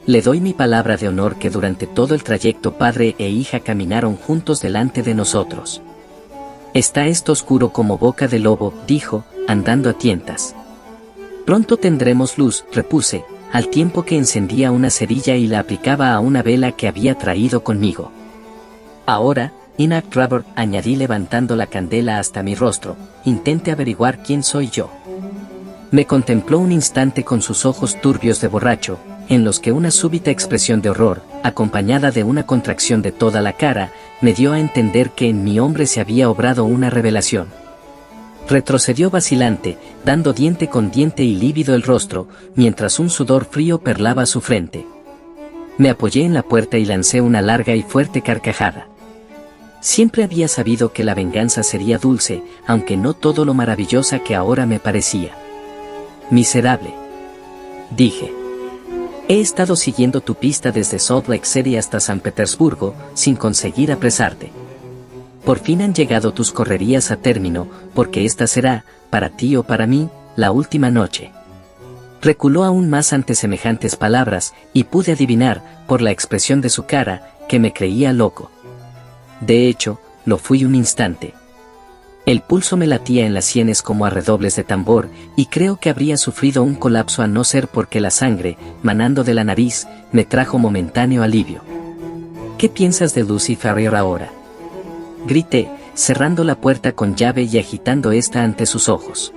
Le doy mi palabra de honor que durante todo el trayecto padre e hija caminaron juntos delante de nosotros. «Está esto oscuro como boca de lobo», dijo, andando a tientas. «Pronto tendremos luz», repuse, al tiempo que encendía una cerilla y la aplicaba a una vela que había traído conmigo. «Ahora, Enoch Drebber», añadí levantando la candela hasta mi rostro, «intente averiguar quién soy yo». Me contempló un instante con sus ojos turbios de borracho, en los que una súbita expresión de horror, acompañada de una contracción de toda la cara, me dio a entender que en mi hombre se había obrado una revelación. Retrocedió vacilante, dando diente con diente y lívido el rostro, mientras un sudor frío perlaba su frente. Me apoyé en la puerta y lancé una larga y fuerte carcajada. Siempre había sabido que la venganza sería dulce, aunque no todo lo maravillosa que ahora me parecía. «Miserable», dije. «He estado siguiendo tu pista desde Salt Lake City hasta San Petersburgo, sin conseguir apresarte. Por fin han llegado tus correrías a término, porque esta será, para ti o para mí, la última noche». Reculó aún más ante semejantes palabras, y pude adivinar, por la expresión de su cara, que me creía loco. De hecho, lo fui un instante. El pulso me latía en las sienes como a redobles de tambor, y creo que habría sufrido un colapso a no ser porque la sangre, manando de la nariz, me trajo momentáneo alivio. «¿Qué piensas de Lucy Ferrier ahora?», grité, cerrando la puerta con llave y agitando esta ante sus ojos.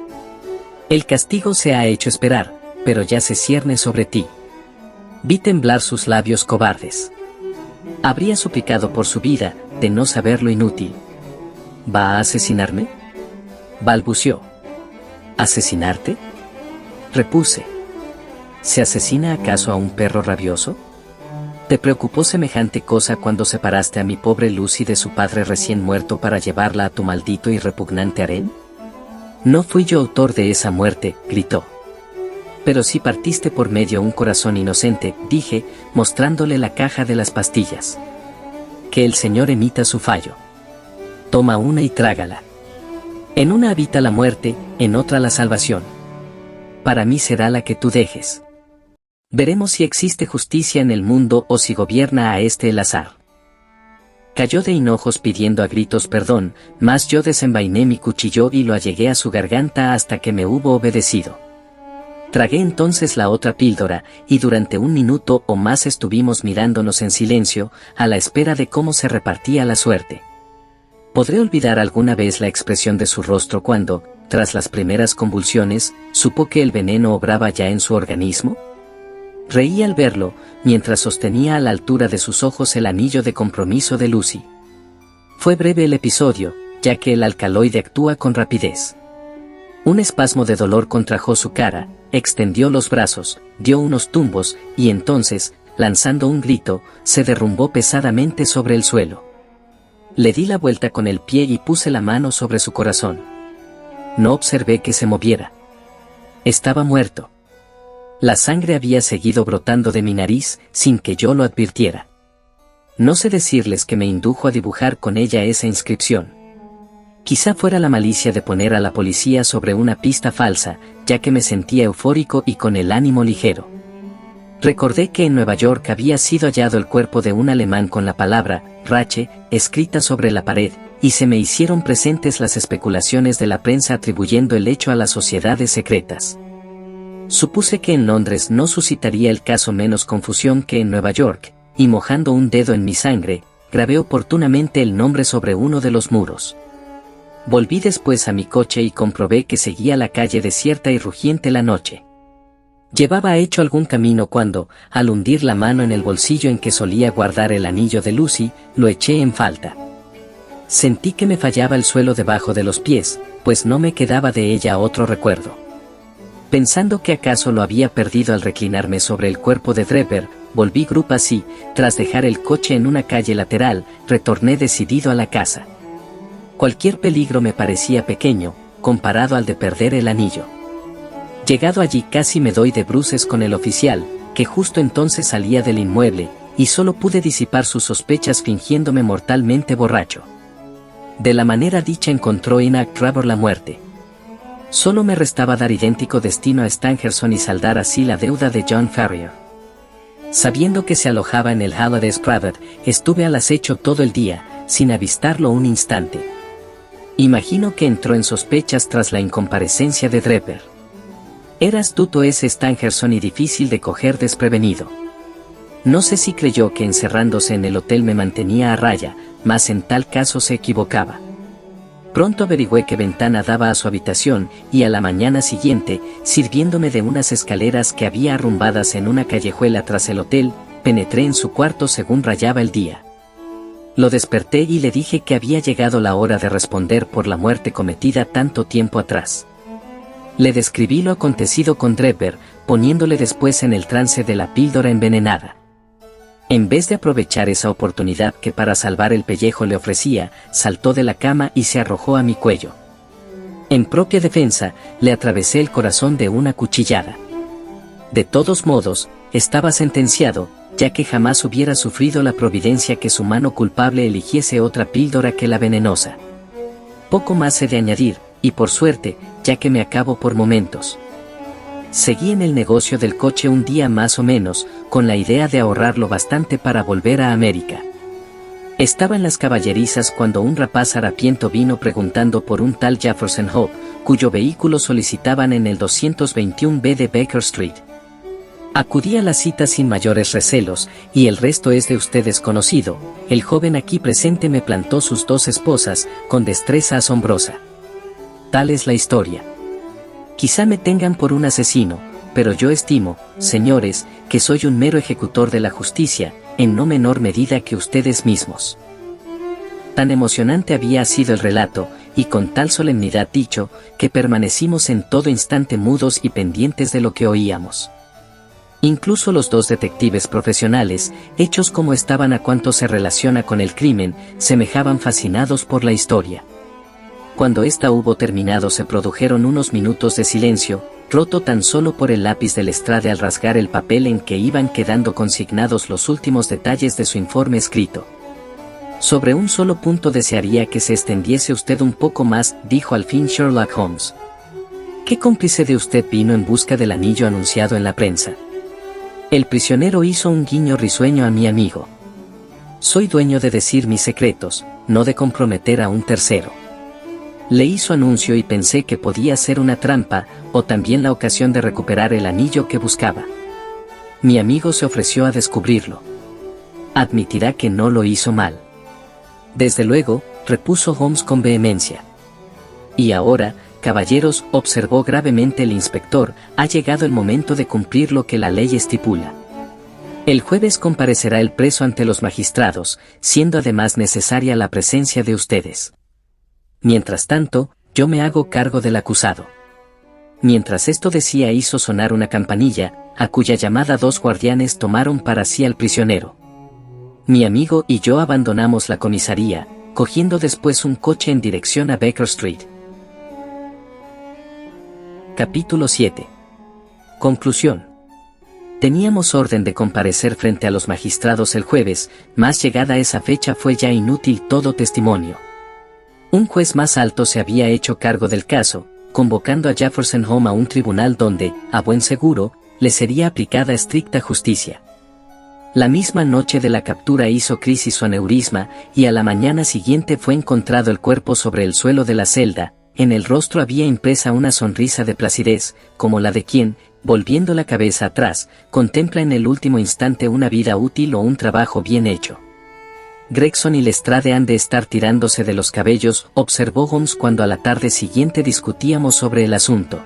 «El castigo se ha hecho esperar, pero ya se cierne sobre ti». Vi temblar sus labios cobardes. Habría suplicado por su vida, de no saber lo inútil. «¿Va a asesinarme?», balbuceó. «¿Asesinarte?», repuse. ¿Se asesina acaso a un perro rabioso? ¿Te preocupó semejante cosa cuando separaste a mi pobre Lucy de su padre recién muerto para llevarla a tu maldito y repugnante harén? «No fui yo autor de esa muerte», gritó. «Pero si partiste por medio un corazón inocente», dije, mostrándole la caja de las pastillas. «Que el Señor emita su fallo. Toma una y trágala. En una habita la muerte, en otra la salvación. Para mí será la que tú dejes. Veremos si existe justicia en el mundo o si gobierna a este el azar». Cayó de hinojos pidiendo a gritos perdón, mas yo desenvainé mi cuchillo y lo allegué a su garganta hasta que me hubo obedecido. Tragué entonces la otra píldora, y durante un minuto o más estuvimos mirándonos en silencio, a la espera de cómo se repartía la suerte. ¿Podré olvidar alguna vez la expresión de su rostro cuando, tras las primeras convulsiones, supo que el veneno obraba ya en su organismo? Reí al verlo, mientras sostenía a la altura de sus ojos el anillo de compromiso de Lucy. Fue breve el episodio, ya que el alcaloide actúa con rapidez. Un espasmo de dolor contrajo su cara, extendió los brazos, dio unos tumbos, y entonces, lanzando un grito, se derrumbó pesadamente sobre el suelo. Le di la vuelta con el pie y puse la mano sobre su corazón. No observé que se moviera. Estaba muerto. La sangre había seguido brotando de mi nariz, sin que yo lo advirtiera. No sé decirles que me indujo a dibujar con ella esa inscripción. Quizá fuera la malicia de poner a la policía sobre una pista falsa, ya que me sentía eufórico y con el ánimo ligero. Recordé que en Nueva York había sido hallado el cuerpo de un alemán con la palabra Rache escrita sobre la pared, y se me hicieron presentes las especulaciones de la prensa atribuyendo el hecho a las sociedades secretas. Supuse que en Londres no suscitaría el caso menos confusión que en Nueva York, y mojando un dedo en mi sangre, grabé oportunamente el nombre sobre uno de los muros. Volví después a mi coche y comprobé que seguía la calle desierta y rugiente la noche. Llevaba hecho algún camino cuando, al hundir la mano en el bolsillo en que solía guardar el anillo de Lucy, lo eché en falta. Sentí que me fallaba el suelo debajo de los pies, pues no me quedaba de ella otro recuerdo. Pensando que acaso lo había perdido al reclinarme sobre el cuerpo de Draper, volví grupas y, tras dejar el coche en una calle lateral, retorné decidido a la casa. Cualquier peligro me parecía pequeño, comparado al de perder el anillo. Llegado allí casi me doy de bruces con el oficial, que justo entonces salía del inmueble, y solo pude disipar sus sospechas fingiéndome mortalmente borracho. De la manera dicha encontró Enoch Trevor la muerte. Solo me restaba dar idéntico destino a Stangerson y saldar así la deuda de John Ferrier. Sabiendo que se alojaba en el Halliday's Private, estuve al acecho todo el día, sin avistarlo un instante. Imagino que entró en sospechas tras la incomparecencia de Draper. Era astuto ese Stangerson y difícil de coger desprevenido. No sé si creyó que encerrándose en el hotel me mantenía a raya, mas en tal caso se equivocaba. Pronto averigüé qué ventana daba a su habitación, y a la mañana siguiente, sirviéndome de unas escaleras que había arrumbadas en una callejuela tras el hotel, penetré en su cuarto según rayaba el día. Lo desperté y le dije que había llegado la hora de responder por la muerte cometida tanto tiempo atrás. Le describí lo acontecido con Draper, poniéndole después en el trance de la píldora envenenada. En vez de aprovechar esa oportunidad que para salvar el pellejo le ofrecía, saltó de la cama y se arrojó a mi cuello. En propia defensa, le atravesé el corazón de una cuchillada. De todos modos, estaba sentenciado, ya que jamás hubiera sufrido la providencia que su mano culpable eligiese otra píldora que la venenosa. Poco más he de añadir, y por suerte, ya que me acabo por momentos. Seguí en el negocio del coche un día más o menos, con la idea de ahorrarlo bastante para volver a América. Estaba en las caballerizas cuando un rapaz harapiento vino preguntando por un tal Jefferson Hope, cuyo vehículo solicitaban en el 221B de Baker Street. Acudí a la cita sin mayores recelos, y el resto es de ustedes conocido. El joven aquí presente me plantó sus dos esposas, con destreza asombrosa. Tal es la historia. Quizá me tengan por un asesino, pero yo estimo, señores, que soy un mero ejecutor de la justicia, en no menor medida que ustedes mismos. Tan emocionante había sido el relato, y con tal solemnidad dicho, que permanecimos en todo instante mudos y pendientes de lo que oíamos. Incluso los dos detectives profesionales, hechos como estaban a cuanto se relaciona con el crimen, semejaban fascinados por la historia. Cuando ésta hubo terminado se produjeron unos minutos de silencio, roto tan solo por el lápiz de Lestrade al rasgar el papel en que iban quedando consignados los últimos detalles de su informe escrito. Sobre un solo punto desearía que se extendiese usted un poco más, dijo al fin Sherlock Holmes. ¿Qué cómplice de usted vino en busca del anillo anunciado en la prensa? El prisionero hizo un guiño risueño a mi amigo. Soy dueño de decir mis secretos, no de comprometer a un tercero. Leí su anuncio y pensé que podía ser una trampa, o también la ocasión de recuperar el anillo que buscaba. Mi amigo se ofreció a descubrirlo. Admitirá que no lo hizo mal. Desde luego, repuso Holmes con vehemencia. Y ahora, caballeros, observó gravemente el inspector, ha llegado el momento de cumplir lo que la ley estipula. El jueves comparecerá el preso ante los magistrados, siendo además necesaria la presencia de ustedes. Mientras tanto, yo me hago cargo del acusado. Mientras esto decía hizo sonar una campanilla, a cuya llamada dos guardianes tomaron para sí al prisionero. Mi amigo y yo abandonamos la comisaría, cogiendo después un coche en dirección a Baker Street. Capítulo 7. Conclusión. Teníamos orden de comparecer frente a los magistrados el jueves, mas llegada esa fecha fue ya inútil todo testimonio. Un juez más alto se había hecho cargo del caso, convocando a Jefferson Home a un tribunal donde, a buen seguro, le sería aplicada estricta justicia. La misma noche de la captura hizo crisis su aneurisma, y a la mañana siguiente fue encontrado el cuerpo sobre el suelo de la celda. En el rostro había impresa una sonrisa de placidez, como la de quien, volviendo la cabeza atrás, contempla en el último instante una vida útil o un trabajo bien hecho. Gregson y Lestrade han de estar tirándose de los cabellos, observó Holmes cuando a la tarde siguiente discutíamos sobre el asunto.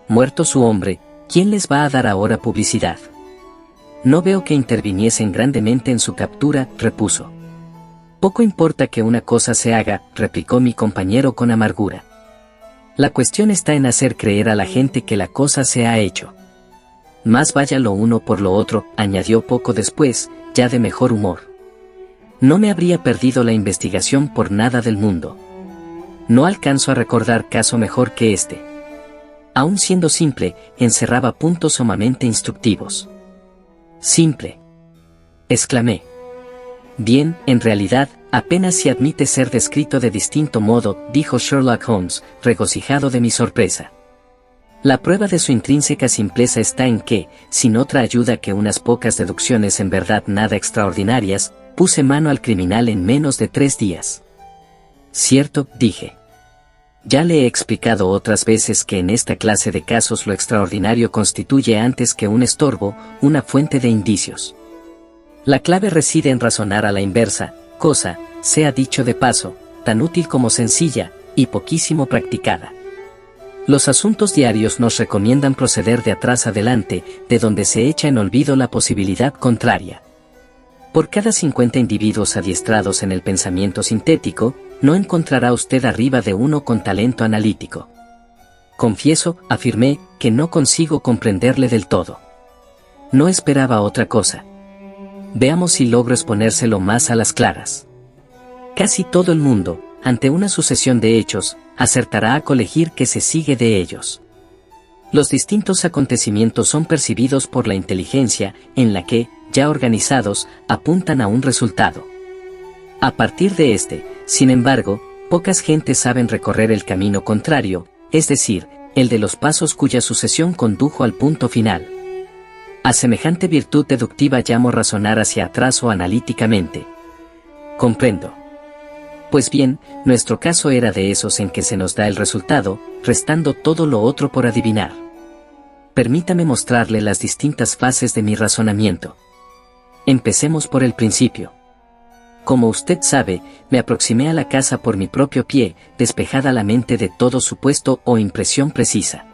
Muerto su hombre, ¿quién les va a dar ahora publicidad? No veo que interviniesen grandemente en su captura, repuso. Poco importa que una cosa se haga, replicó mi compañero con amargura. La cuestión está en hacer creer a la gente que la cosa se ha hecho. Más vaya lo uno por lo otro, añadió poco después, ya de mejor humor. No me habría perdido la investigación por nada del mundo. No alcanzo a recordar caso mejor que este. Aun siendo simple, encerraba puntos sumamente instructivos. Simple, exclamé. Bien, en realidad, apenas si admite ser descrito de distinto modo, dijo Sherlock Holmes, regocijado de mi sorpresa. La prueba de su intrínseca simpleza está en que, sin otra ayuda que unas pocas deducciones en verdad nada extraordinarias, puse mano al criminal en menos de 3 días. Cierto, dije. Ya le he explicado otras veces que en esta clase de casos lo extraordinario constituye antes que un estorbo, una fuente de indicios. La clave reside en razonar a la inversa, cosa, sea dicho de paso, tan útil como sencilla, y poquísimo practicada. Los asuntos diarios nos recomiendan proceder de atrás adelante, de donde se echa en olvido la posibilidad contraria. Por cada 50 individuos adiestrados en el pensamiento sintético, no encontrará usted arriba de uno con talento analítico. Confieso, afirmé, que no consigo comprenderle del todo. No esperaba otra cosa. Veamos si logro exponérselo más a las claras. Casi todo el mundo, ante una sucesión de hechos, acertará a colegir que se sigue de ellos. Los distintos acontecimientos son percibidos por la inteligencia, en la que, ya organizados, apuntan a un resultado. A partir de este, sin embargo, pocas gentes saben recorrer el camino contrario, es decir, el de los pasos cuya sucesión condujo al punto final. A semejante virtud deductiva llamo razonar hacia atrás o analíticamente. Comprendo. Pues bien, nuestro caso era de esos en que se nos da el resultado, restando todo lo otro por adivinar. Permítame mostrarle las distintas fases de mi razonamiento. Empecemos por el principio. Como usted sabe, me aproximé a la casa por mi propio pie, despejada la mente de todo supuesto o impresión precisa.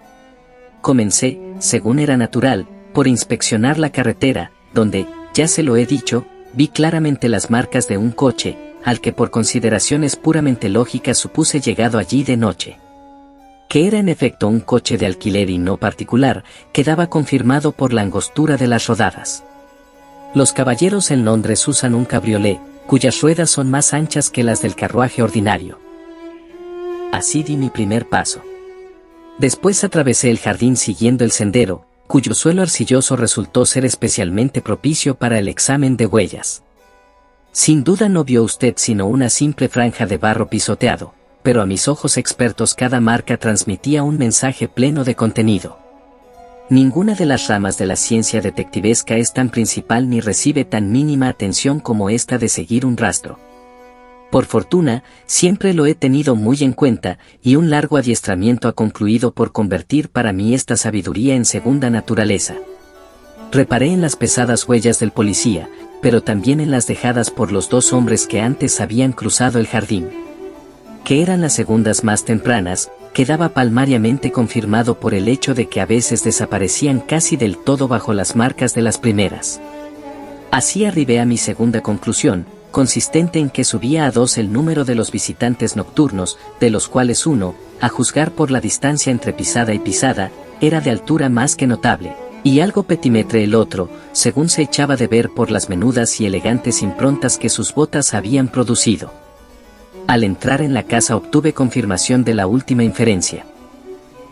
Comencé, según era natural, por inspeccionar la carretera, donde, ya se lo he dicho, vi claramente las marcas de un coche, al que por consideraciones puramente lógicas supuse llegado allí de noche. Que era en efecto un coche de alquiler y no particular, quedaba confirmado por la angostura de las rodadas. Los caballeros en Londres usan un cabriolé, cuyas ruedas son más anchas que las del carruaje ordinario. Así di mi primer paso. Después atravesé el jardín siguiendo el sendero, cuyo suelo arcilloso resultó ser especialmente propicio para el examen de huellas. Sin duda no vio usted sino una simple franja de barro pisoteado, pero a mis ojos expertos cada marca transmitía un mensaje pleno de contenido. Ninguna de las ramas de la ciencia detectivesca es tan principal ni recibe tan mínima atención como esta de seguir un rastro. Por fortuna, siempre lo he tenido muy en cuenta, y un largo adiestramiento ha concluido por convertir para mí esta sabiduría en segunda naturaleza. Reparé en las pesadas huellas del policía, pero también en las dejadas por los 2 hombres que antes habían cruzado el jardín. Que eran las segundas más tempranas, quedaba palmariamente confirmado por el hecho de que a veces desaparecían casi del todo bajo las marcas de las primeras. Así arribé a mi segunda conclusión, consistente en que subía a 2 el número de los visitantes nocturnos, de los cuales uno, a juzgar por la distancia entre pisada y pisada, era de altura más que notable, y algo petimetre el otro, según se echaba de ver por las menudas y elegantes improntas que sus botas habían producido. Al entrar en la casa obtuve confirmación de la última inferencia.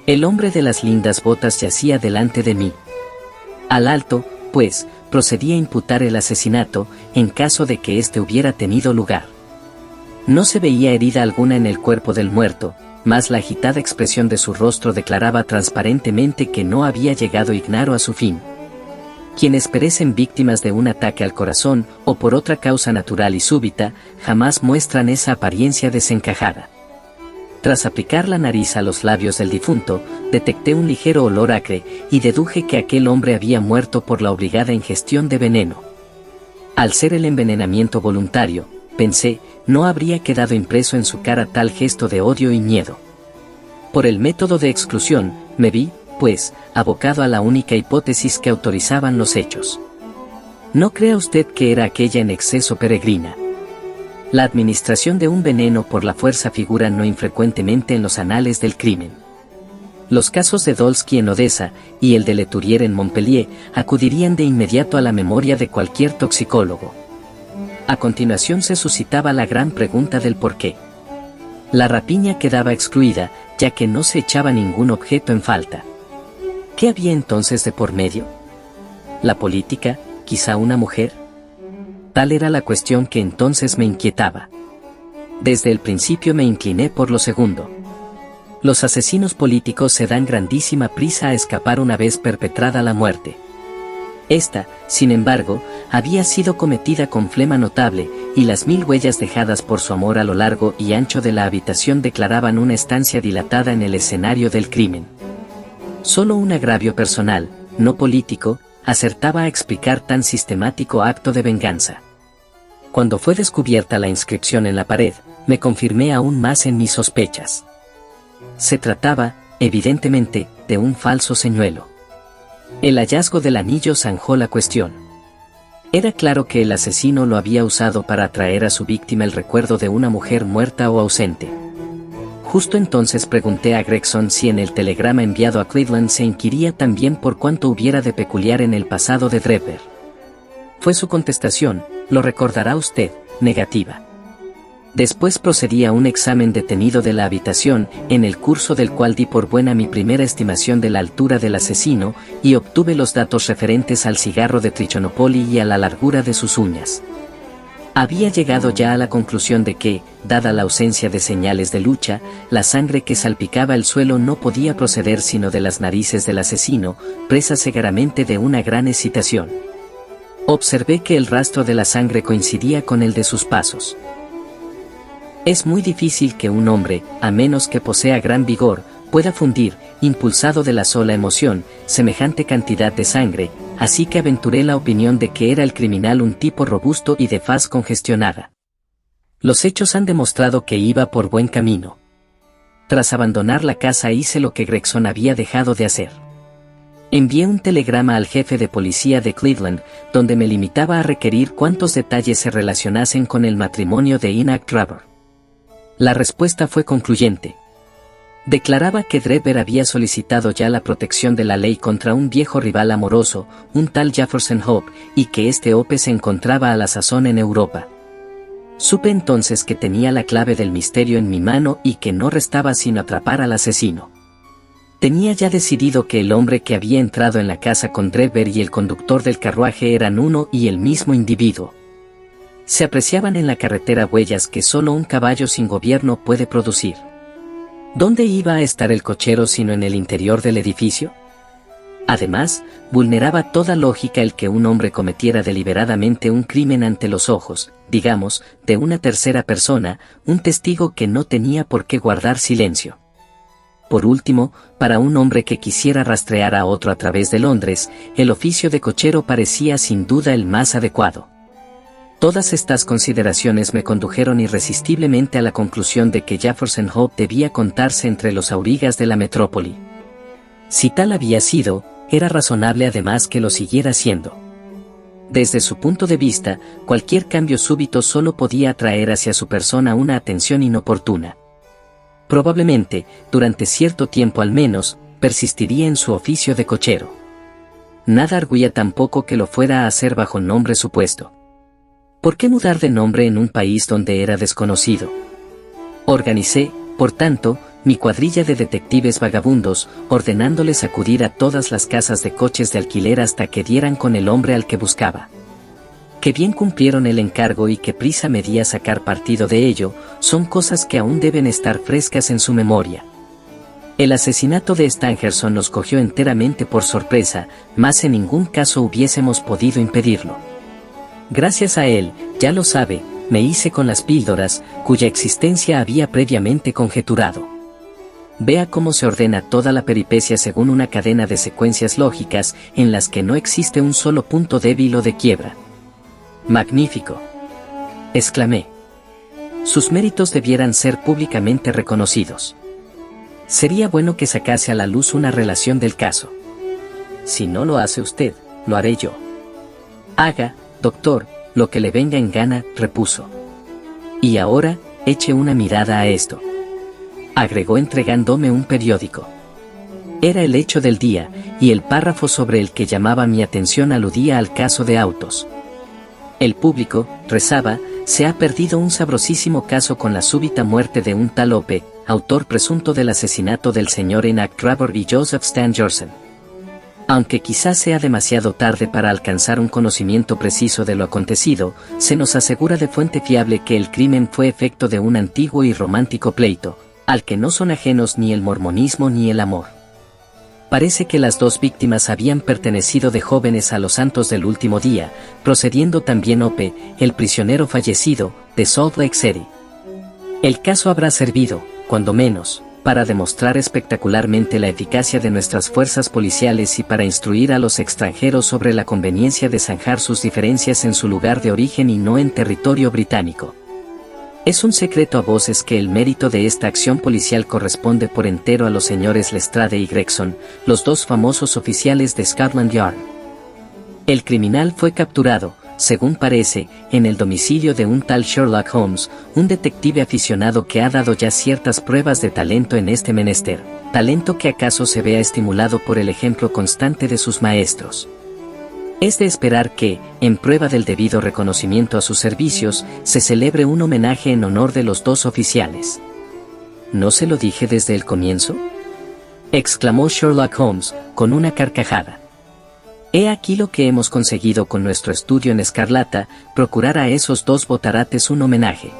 El hombre de las lindas botas yacía delante de mí. Al alto, pues, procedí a imputar el asesinato, en caso de que éste hubiera tenido lugar. No se veía herida alguna en el cuerpo del muerto, mas la agitada expresión de su rostro declaraba transparentemente que no había llegado Ignaro a su fin. Quienes perecen víctimas de un ataque al corazón o por otra causa natural y súbita, jamás muestran esa apariencia desencajada. Tras aplicar la nariz a los labios del difunto, detecté un ligero olor acre y deduje que aquel hombre había muerto por la obligada ingestión de veneno. Al ser el envenenamiento voluntario, pensé, no habría quedado impreso en su cara tal gesto de odio y miedo. Por el método de exclusión, me vi, pues, abocado a la única hipótesis que autorizaban los hechos. No crea usted que era aquella en exceso peregrina. La administración de un veneno por la fuerza figura no infrecuentemente en los anales del crimen. Los casos de Dolsky en Odessa y el de Leturier en Montpellier acudirían de inmediato a la memoria de cualquier toxicólogo. A continuación se suscitaba la gran pregunta del por qué. La rapiña quedaba excluida, ya que no se echaba ningún objeto en falta. ¿Qué había entonces de por medio? ¿La política, quizá una mujer? Tal era la cuestión que entonces me inquietaba. Desde el principio me incliné por lo segundo. Los asesinos políticos se dan grandísima prisa a escapar una vez perpetrada la muerte. Esta, sin embargo, había sido cometida con flema notable, y las 1000 huellas dejadas por su amor a lo largo y ancho de la habitación declaraban una estancia dilatada en el escenario del crimen. Solo un agravio personal, no político, acertaba a explicar tan sistemático acto de venganza. Cuando fue descubierta la inscripción en la pared, me confirmé aún más en mis sospechas. Se trataba, evidentemente, de un falso señuelo. El hallazgo del anillo zanjó la cuestión. Era claro que el asesino lo había usado para atraer a su víctima el recuerdo de una mujer muerta o ausente. Justo entonces pregunté a Gregson si en el telegrama enviado a Cleveland se inquiría también por cuánto hubiera de peculiar en el pasado de Draper. Fue su contestación, lo recordará usted, negativa. Después procedí a un examen detenido de la habitación, en el curso del cual di por buena mi primera estimación de la altura del asesino, y obtuve los datos referentes al cigarro de Trichonopoli y a la largura de sus uñas. Había llegado ya a la conclusión de que, dada la ausencia de señales de lucha, la sangre que salpicaba el suelo no podía proceder sino de las narices del asesino, presa segaramente de una gran excitación. Observé que el rastro de la sangre coincidía con el de sus pasos. Es muy difícil que un hombre, a menos que posea gran vigor, pueda fundir, impulsado de la sola emoción, semejante cantidad de sangre, así que aventuré la opinión de que era el criminal un tipo robusto y de faz congestionada. Los hechos han demostrado que iba por buen camino. Tras abandonar la casa hice lo que Gregson había dejado de hacer. Envié un telegrama al jefe de policía de Cleveland, donde me limitaba a requerir cuántos detalles se relacionasen con el matrimonio de Enoch Draper. La respuesta fue concluyente. Declaraba que Draper había solicitado ya la protección de la ley contra un viejo rival amoroso, un tal Jefferson Hope, y que este Hope se encontraba a la sazón en Europa. Supe entonces que tenía la clave del misterio en mi mano y que no restaba sino atrapar al asesino. Tenía ya decidido que el hombre que había entrado en la casa con Draper y el conductor del carruaje eran uno y el mismo individuo. Se apreciaban en la carretera huellas que solo un caballo sin gobierno puede producir. ¿Dónde iba a estar el cochero sino en el interior del edificio? Además, vulneraba toda lógica el que un hombre cometiera deliberadamente un crimen ante los ojos, digamos, de una tercera persona, un testigo que no tenía por qué guardar silencio. Por último, para un hombre que quisiera rastrear a otro a través de Londres, el oficio de cochero parecía sin duda el más adecuado. Todas estas consideraciones me condujeron irresistiblemente a la conclusión de que Jefferson Hope debía contarse entre los aurigas de la metrópoli. Si tal había sido, era razonable además que lo siguiera siendo. Desde su punto de vista, cualquier cambio súbito solo podía atraer hacia su persona una atención inoportuna. Probablemente, durante cierto tiempo al menos, persistiría en su oficio de cochero. Nada arguía tampoco que lo fuera a hacer bajo nombre supuesto. ¿Por qué mudar de nombre en un país donde era desconocido? Organicé, por tanto, mi cuadrilla de detectives vagabundos, ordenándoles acudir a todas las casas de coches de alquiler hasta que dieran con el hombre al que buscaba. Que bien cumplieron el encargo y que prisa medía sacar partido de ello, son cosas que aún deben estar frescas en su memoria. El asesinato de Stangerson nos cogió enteramente por sorpresa, mas en ningún caso hubiésemos podido impedirlo. Gracias a él, ya lo sabe, me hice con las píldoras, cuya existencia había previamente conjeturado. Vea cómo se ordena toda la peripecia según una cadena de secuencias lógicas, en las que no existe un solo punto débil o de quiebra. ¡Magnífico!, exclamé. Sus méritos debieran ser públicamente reconocidos. Sería bueno que sacase a la luz una relación del caso. Si no lo hace usted, lo haré yo. Haga, doctor, lo que le venga en gana, repuso. Y ahora, eche una mirada a esto, agregó entregándome un periódico. Era el hecho del día, y el párrafo sobre el que llamaba mi atención aludía al caso de autos. El público, rezaba, se ha perdido un sabrosísimo caso con la súbita muerte de un tal Ope, autor presunto del asesinato del señor Enoch Trevor y Joseph Stangerson. Aunque quizás sea demasiado tarde para alcanzar un conocimiento preciso de lo acontecido, se nos asegura de fuente fiable que el crimen fue efecto de un antiguo y romántico pleito, al que no son ajenos ni el mormonismo ni el amor. Parece que las dos víctimas habían pertenecido de jóvenes a los santos del último día, procediendo también Ope, el prisionero fallecido, de Salt Lake City. El caso habrá servido, cuando menos, para demostrar espectacularmente la eficacia de nuestras fuerzas policiales y para instruir a los extranjeros sobre la conveniencia de zanjar sus diferencias en su lugar de origen y no en territorio británico. Es un secreto a voces que el mérito de esta acción policial corresponde por entero a los señores Lestrade y Gregson, los dos famosos oficiales de Scotland Yard. El criminal fue capturado, según parece, en el domicilio de un tal Sherlock Holmes, un detective aficionado que ha dado ya ciertas pruebas de talento en este menester, talento que acaso se vea estimulado por el ejemplo constante de sus maestros. Es de esperar que, en prueba del debido reconocimiento a sus servicios, se celebre un homenaje en honor de los dos oficiales. ¿No se lo dije desde el comienzo?, exclamó Sherlock Holmes, con una carcajada. He aquí lo que hemos conseguido con nuestro estudio en escarlata, procurar a esos dos botarates un homenaje.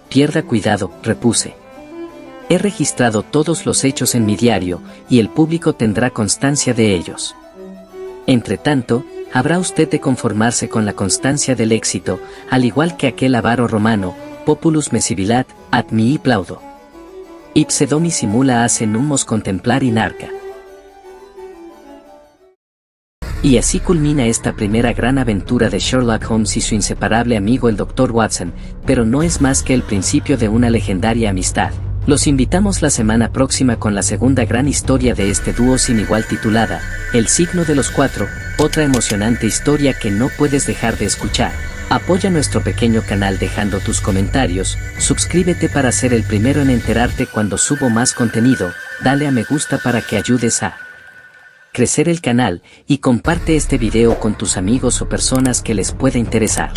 Pierda cuidado, repuse. He registrado todos los hechos en mi diario, y el público tendrá constancia de ellos. Entretanto, habrá usted de conformarse con la constancia del éxito, al igual que aquel avaro romano, populus me sibilat, ad mihi plaudo. Ipse domi simula ase numos contemplar in arca. Y así culmina esta primera gran aventura de Sherlock Holmes y su inseparable amigo el Dr. Watson, pero no es más que el principio de una legendaria amistad. Los invitamos la semana próxima con la segunda gran historia de este dúo sin igual titulada, El signo de los cuatro, otra emocionante historia que no puedes dejar de escuchar. Apoya nuestro pequeño canal dejando tus comentarios, suscríbete para ser el primero en enterarte cuando subo más contenido, dale a me gusta para que ayudes a crecer el canal, y comparte este video con tus amigos o personas que les pueda interesar.